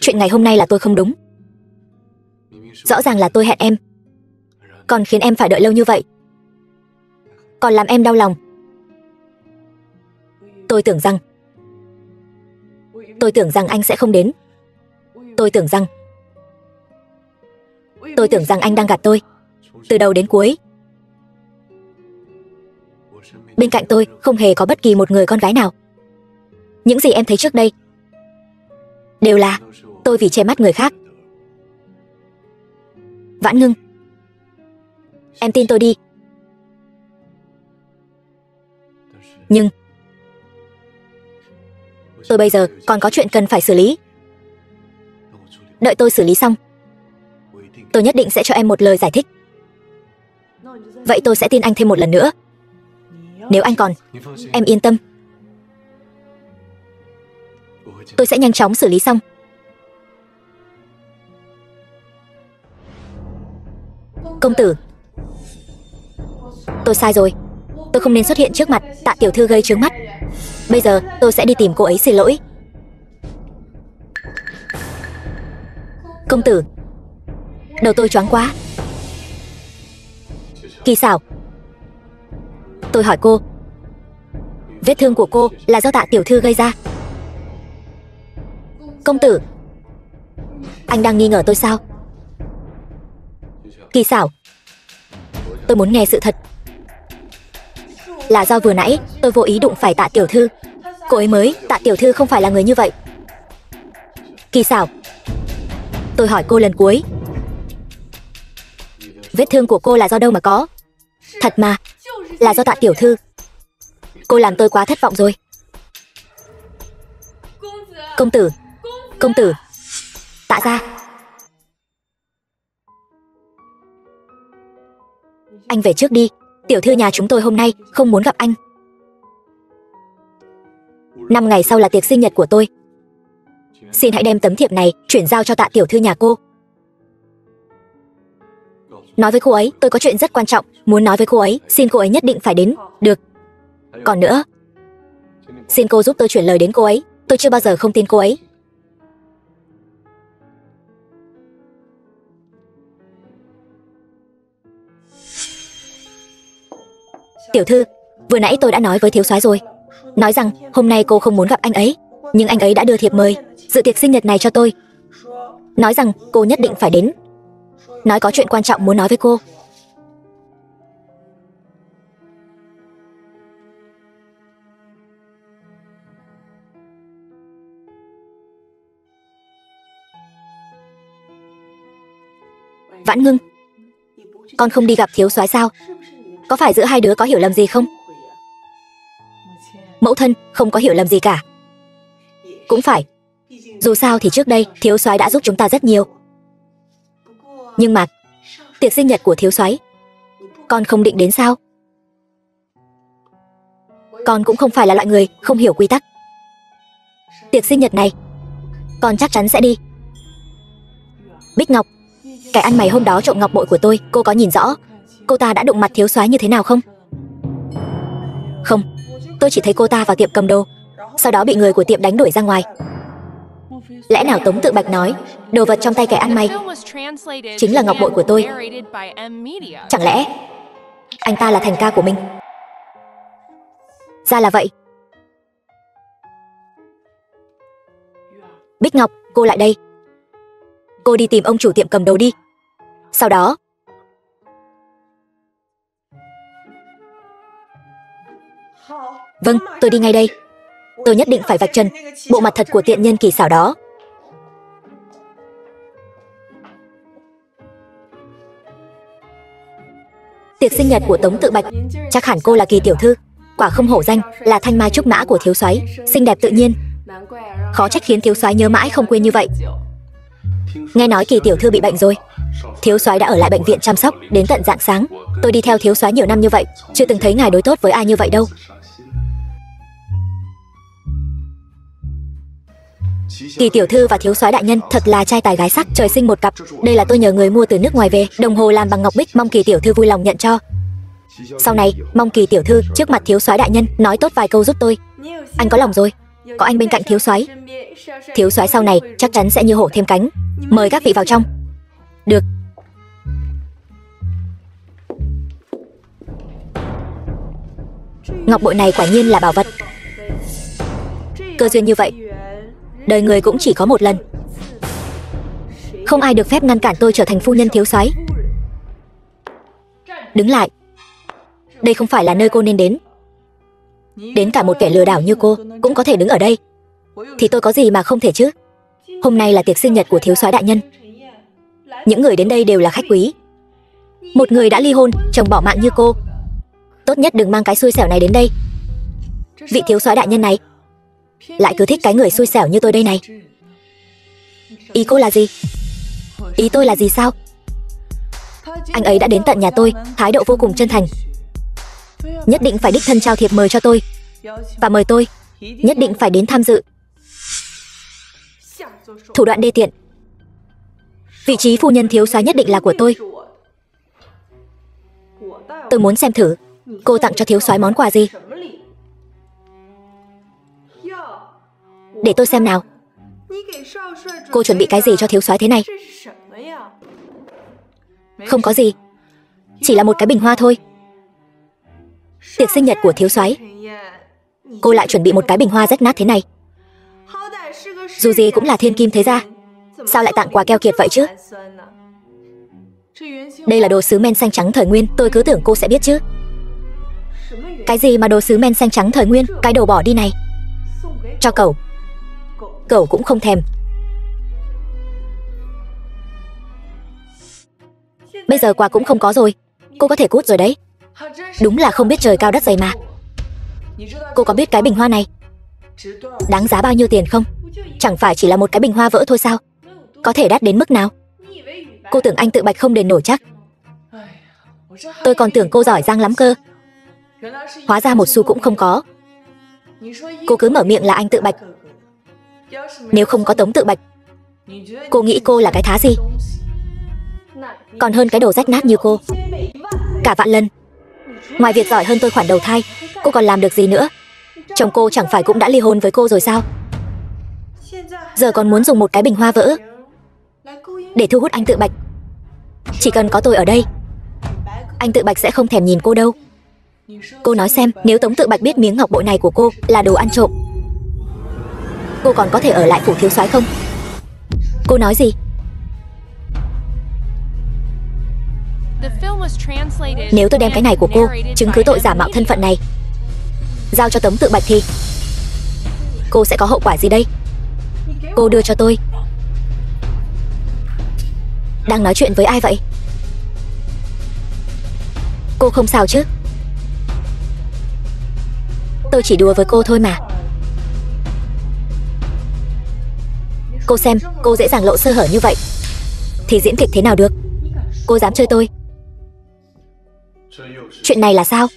Chuyện ngày hôm nay là tôi không đúng. Rõ ràng là tôi hẹn em, còn khiến em phải đợi lâu như vậy, còn làm em đau lòng. Tôi tưởng rằng anh sẽ không đến. Tôi tưởng rằng anh đang gạt tôi từ đầu đến cuối. Bên cạnh tôi không hề có bất kỳ một người con gái nào. Những gì em thấy trước đây đều là tôi vì che mắt người khác. Vãn Ngưng, em tin tôi đi. Nhưng tôi bây giờ còn có chuyện cần phải xử lý. Đợi tôi xử lý xong, tôi nhất định sẽ cho em một lời giải thích. Vậy tôi sẽ tin anh thêm một lần nữa. Nếu anh còn, em yên tâm, tôi sẽ nhanh chóng xử lý xong. Công tử, tôi sai rồi. Tôi không nên xuất hiện trước mặt Tạ tiểu thư gây chướng mắt. Bây giờ tôi sẽ đi tìm cô ấy xin lỗi. Công tử, đầu tôi choáng quá. Kỳ Xảo, tôi hỏi cô, vết thương của cô là do Tạ tiểu thư gây ra? Công tử, anh đang nghi ngờ tôi sao? Kỳ Xảo, tôi muốn nghe sự thật. Là do vừa nãy tôi vô ý đụng phải Tạ tiểu thư. Cô ấy mới, Tạ tiểu thư không phải là người như vậy. Kỳ Xảo, tôi hỏi cô lần cuối, vết thương của cô là do đâu mà có? Thật mà, là do Tạ tiểu thư. Cô làm tôi quá thất vọng rồi. Công tử, công tử, Tạ gia. Anh về trước đi. Tiểu thư nhà chúng tôi hôm nay không muốn gặp anh. 5 ngày sau là tiệc sinh nhật của tôi. Xin hãy đem tấm thiệp này chuyển giao cho Tạ tiểu thư nhà cô. Nói với cô ấy tôi có chuyện rất quan trọng muốn nói với cô ấy. Xin cô ấy nhất định phải đến. Được. Còn nữa, xin cô giúp tôi chuyển lời đến cô ấy. Tôi chưa bao giờ không tin cô ấy. Tiểu thư, vừa nãy tôi đã nói với thiếu soái rồi, nói rằng hôm nay cô không muốn gặp anh ấy, nhưng anh ấy đã đưa thiệp mời dự tiệc sinh nhật này cho tôi, nói rằng cô nhất định phải đến, nói có chuyện quan trọng muốn nói với cô. Vãn Ngưng, con không đi gặp thiếu soái sao? Có phải giữa hai đứa có hiểu lầm gì không? Mẫu thân không có hiểu lầm gì cả. Cũng phải, dù sao thì trước đây thiếu soái đã giúp chúng ta rất nhiều. Nhưng mà tiệc sinh nhật của thiếu soái, con không định đến sao? Con cũng không phải là loại người không hiểu quy tắc. Tiệc sinh nhật này con chắc chắn sẽ đi. Bích Ngọc, cái ăn mày hôm đó trộm ngọc bội của tôi, cô có nhìn rõ cô ta đã đụng mặt thiếu soái như thế nào không? Không, tôi chỉ thấy cô ta vào tiệm cầm đồ, sau đó bị người của tiệm đánh đuổi ra ngoài. Lẽ nào Tống Tự Bạch nói đồ vật trong tay kẻ ăn mày chính là ngọc bội của tôi? Chẳng lẽ anh ta là thành ca của mình? Ra là vậy. Bích Ngọc, cô lại đây. Cô đi tìm ông chủ tiệm cầm đồ đi. Sau đó vâng, tôi đi ngay đây. Tôi nhất định phải vạch trần bộ mặt thật của tiện nhân kỳ xảo đó. Tiệc sinh nhật của Tống Tự Bạch, chắc hẳn cô là Kỳ tiểu thư, quả không hổ danh là thanh mai trúc mã của thiếu soái, xinh đẹp tự nhiên. Khó trách khiến thiếu soái nhớ mãi không quên như vậy. Nghe nói Kỳ tiểu thư bị bệnh rồi, thiếu soái đã ở lại bệnh viện chăm sóc đến tận rạng sáng. Tôi đi theo thiếu soái nhiều năm như vậy, chưa từng thấy ngài đối tốt với ai như vậy đâu. Kỳ tiểu thư và thiếu soái đại nhân thật là trai tài gái sắc, trời sinh một cặp. Đây là tôi nhờ người mua từ nước ngoài về, đồng hồ làm bằng ngọc bích, mong Kỳ tiểu thư vui lòng nhận cho. Sau này mong Kỳ tiểu thư trước mặt thiếu soái đại nhân nói tốt vài câu giúp tôi. Anh có lòng rồi, có anh bên cạnh thiếu soái, thiếu soái sau này chắc chắn sẽ như hổ thêm cánh. Mời các vị vào trong. Được. Ngọc bội này quả nhiên là bảo vật. Cơ duyên như vậy, đời người cũng chỉ có một lần. Không ai được phép ngăn cản tôi trở thành phu nhân thiếu soái. Đứng lại. Đây không phải là nơi cô nên đến. Đến cả một kẻ lừa đảo như cô cũng có thể đứng ở đây, thì tôi có gì mà không thể chứ? Hôm nay là tiệc sinh nhật của thiếu soái đại nhân. Những người đến đây đều là khách quý. Một người đã ly hôn, chồng bỏ mạng như cô, tốt nhất đừng mang cái xui xẻo này đến đây. Vị thiếu soái đại nhân này lại cứ thích cái người xui xẻo như tôi đây này. Ý cô là gì? Ý tôi là gì sao? Anh ấy đã đến tận nhà tôi, thái độ vô cùng chân thành, nhất định phải đích thân trao thiệp mời cho tôi, và mời tôi nhất định phải đến tham dự. Thủ đoạn đê tiện. Vị trí phu nhân thiếu soái nhất định là của tôi. Tôi muốn xem thử cô tặng cho thiếu soái món quà gì. Để tôi xem nào. Cô chuẩn bị cái gì cho thiếu soái thế này? Không có gì, chỉ là một cái bình hoa thôi. Tiệc sinh nhật của thiếu soái, cô lại chuẩn bị một cái bình hoa rách nát thế này. Dù gì cũng là thiên kim thế gia, sao lại tặng quà keo kiệt vậy chứ? Đây là đồ sứ men xanh trắng thời nguyên, tôi cứ tưởng cô sẽ biết chứ. Cái gì mà đồ sứ men xanh trắng thời nguyên, cái đồ bỏ đi này. Cho cậu. Cậu cũng không thèm. Bây giờ quà cũng không có rồi, cô có thể cút rồi đấy. Đúng là không biết trời cao đất dày mà. Cô có biết cái bình hoa này đáng giá bao nhiêu tiền không? Chẳng phải chỉ là một cái bình hoa vỡ thôi sao? Có thể đắt đến mức nào? Cô tưởng anh Tự Bạch không đền nổi chắc. Tôi còn tưởng cô giỏi giang lắm cơ. Hóa ra một xu cũng không có. Cô cứ mở miệng là anh Tự Bạch. Nếu không có Tống Tự Bạch, cô nghĩ cô là cái thá gì? Còn hơn cái đồ rách nát như cô cả vạn lần. Ngoài việc giỏi hơn tôi khoản đầu thai, cô còn làm được gì nữa? Chồng cô chẳng phải cũng đã ly hôn với cô rồi sao? Giờ còn muốn dùng một cái bình hoa vỡ để thu hút anh Tự Bạch. Chỉ cần có tôi ở đây, anh Tự Bạch sẽ không thèm nhìn cô đâu. Cô nói xem, nếu Tống Tự Bạch biết miếng ngọc bội này của cô là đồ ăn trộm, cô còn có thể ở lại phủ thiếu soái không? Cô nói gì? Nếu tôi đem cái này của cô, chứng cứ tội giả mạo thân phận này, giao cho Tống Tự Bạch thì cô sẽ có hậu quả gì đây? Cô đưa cho tôi. Đang nói chuyện với ai vậy? Cô không sao chứ? Tôi chỉ đùa với cô thôi mà. Cô xem, cô dễ dàng lộ sơ hở như vậy thì diễn kịch thế nào được? Cô dám chơi tôi? Chuyện này là sao?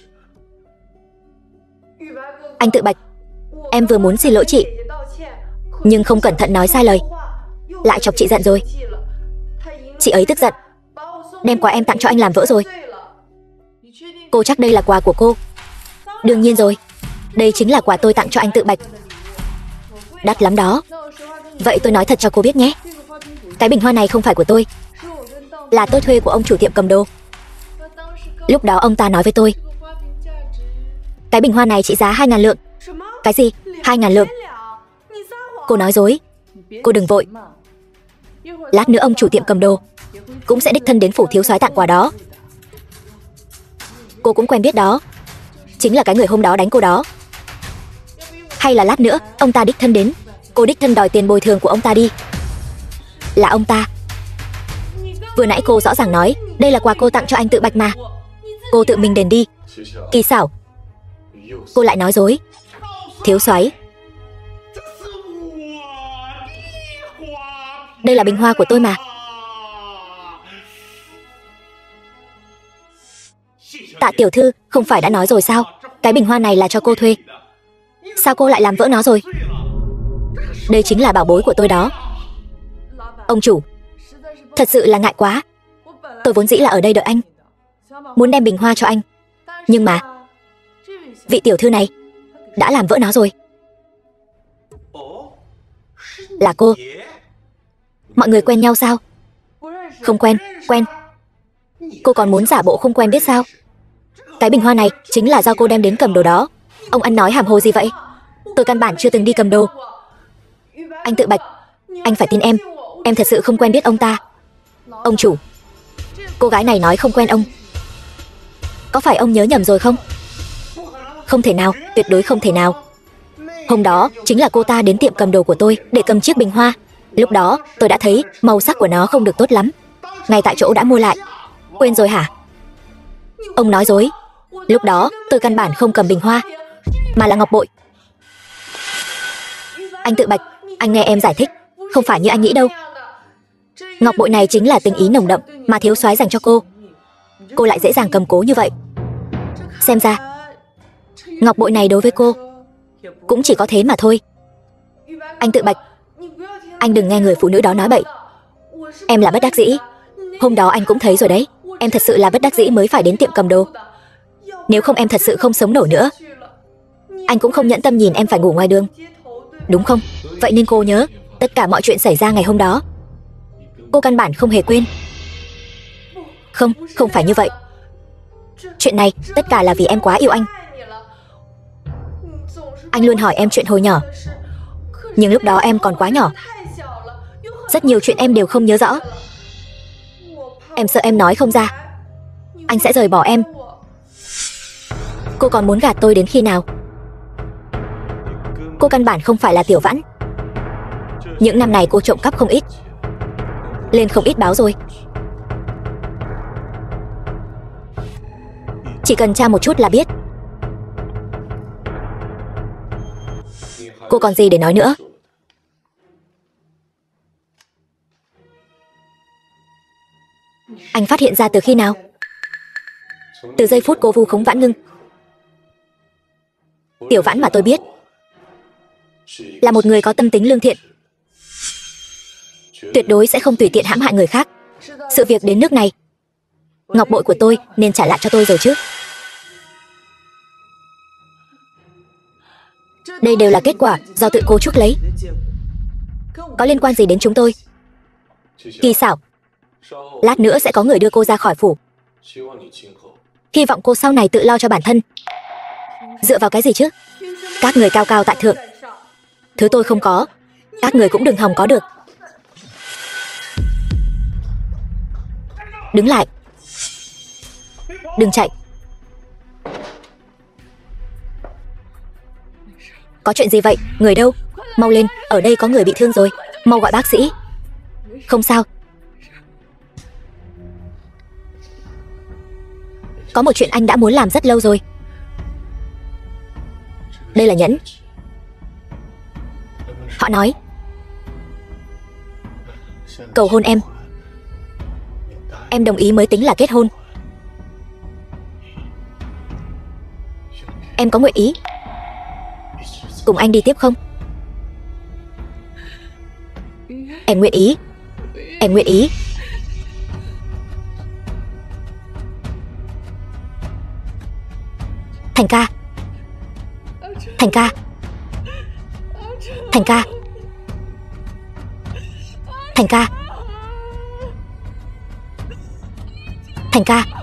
Anh Tự Bạch, em vừa muốn xin lỗi chị, nhưng không cẩn thận nói sai lời, lại chọc chị giận rồi. Chị ấy tức giận, đem quà em tặng cho anh làm vỡ rồi. Cô chắc đây là quà của cô? Đương nhiên rồi, đây chính là quà tôi tặng cho anh Tự Bạch. Đắt lắm đó. Vậy tôi nói thật cho cô biết nhé, cái bình hoa này không phải của tôi, là tôi thuê của ông chủ tiệm cầm đồ. Lúc đó ông ta nói với tôi, cái bình hoa này trị giá 2.000 lượng. Cái gì? 2.000 lượng? Cô nói dối. Cô đừng vội, lát nữa ông chủ tiệm cầm đồ cũng sẽ đích thân đến phủ thiếu soái tặng quà đó. Cô cũng quen biết đó, chính là cái người hôm đó đánh cô đó. Hay là lát nữa ông ta đích thân đến, cô đích thân đòi tiền bồi thường của ông ta đi. Là ông ta. Vừa nãy cô rõ ràng nói đây là quà cô tặng cho anh Tự Bạch mà. Cô tự mình đền đi. Kỳ xảo, cô lại nói dối. Thiếu soái, đây là bình hoa của tôi mà. Tạ tiểu thư, không phải đã nói rồi sao, cái bình hoa này là cho cô thuê. Sao cô lại làm vỡ nó rồi? Đây chính là bảo bối của tôi đó. Ông chủ, thật sự là ngại quá. Tôi vốn dĩ là ở đây đợi anh, muốn đem bình hoa cho anh, nhưng mà vị tiểu thư này đã làm vỡ nó rồi. Là cô? Mọi người quen nhau sao? Không quen. Quen? Cô còn muốn giả bộ không quen biết sao? Cái bình hoa này chính là do cô đem đến cầm đồ đó. Ông ăn nói hàm hồ gì vậy? Tôi căn bản chưa từng đi cầm đồ. Anh Tự Bạch, anh phải tin em thật sự không quen biết ông ta. Ông chủ, cô gái này nói không quen ông, có phải ông nhớ nhầm rồi không? Không thể nào, tuyệt đối không thể nào. Hôm đó chính là cô ta đến tiệm cầm đồ của tôi để cầm chiếc bình hoa. Lúc đó tôi đã thấy màu sắc của nó không được tốt lắm, ngay tại chỗ đã mua lại. Quên rồi hả? Ông nói dối. Lúc đó tôi căn bản không cầm bình hoa, mà là ngọc bội. Anh Tự Bạch, anh nghe em giải thích, không phải như anh nghĩ đâu. Ngọc bội này chính là tình ý nồng đậm mà thiếu soái dành cho cô. Cô lại dễ dàng cầm cố như vậy. Xem ra ngọc bội này đối với cô cũng chỉ có thế mà thôi. Anh Tự Bạch, anh đừng nghe người phụ nữ đó nói bậy. Em là bất đắc dĩ. Hôm đó anh cũng thấy rồi đấy, em thật sự là bất đắc dĩ mới phải đến tiệm cầm đồ. Nếu không em thật sự không sống nổi nữa. Anh cũng không nhẫn tâm nhìn em phải ngủ ngoài đường, đúng không? Vậy nên cô nhớ tất cả mọi chuyện xảy ra ngày hôm đó. Cô căn bản không hề quên. Không, không phải như vậy. Chuyện này tất cả là vì em quá yêu anh. Anh luôn hỏi em chuyện hồi nhỏ, nhưng lúc đó em còn quá nhỏ, rất nhiều chuyện em đều không nhớ rõ. Em sợ em nói không ra, anh sẽ rời bỏ em. Cô còn muốn gạt tôi đến khi nào? Cô căn bản không phải là Tiểu Vãn. Những năm này cô trộm cắp không ít, lên không ít báo rồi. Chỉ cần tra một chút là biết. Cô còn gì để nói nữa? Anh phát hiện ra từ khi nào? Từ giây phút cô vu khống Vãn Ngưng. Tiểu Vãn mà tôi biết là một người có tâm tính lương thiện, tuyệt đối sẽ không tùy tiện hãm hại người khác. Sự việc đến nước này, ngọc bội của tôi nên trả lại cho tôi rồi chứ. Đây đều là kết quả do tự cô chuốc lấy, có liên quan gì đến chúng tôi? Kỳ xảo, lát nữa sẽ có người đưa cô ra khỏi phủ. Hy vọng cô sau này tự lo cho bản thân. Dựa vào cái gì chứ? Các người cao cao tại thượng, thứ tôi không có, các người cũng đừng hòng có được. Đứng lại, đừng chạy. Có chuyện gì vậy? Người đâu? Mau lên, ở đây có người bị thương rồi, mau gọi bác sĩ. Không sao. Có một chuyện anh đã muốn làm rất lâu rồi. Đây là nhẫn. Họ nói cầu hôn em. Em đồng ý mới tính là kết hôn. Em có nguyện ý cùng anh đi tiếp không? Em nguyện ý. Em nguyện ý. Thành ca. Thành ca. Thành ca. Thành ca. Thành ca.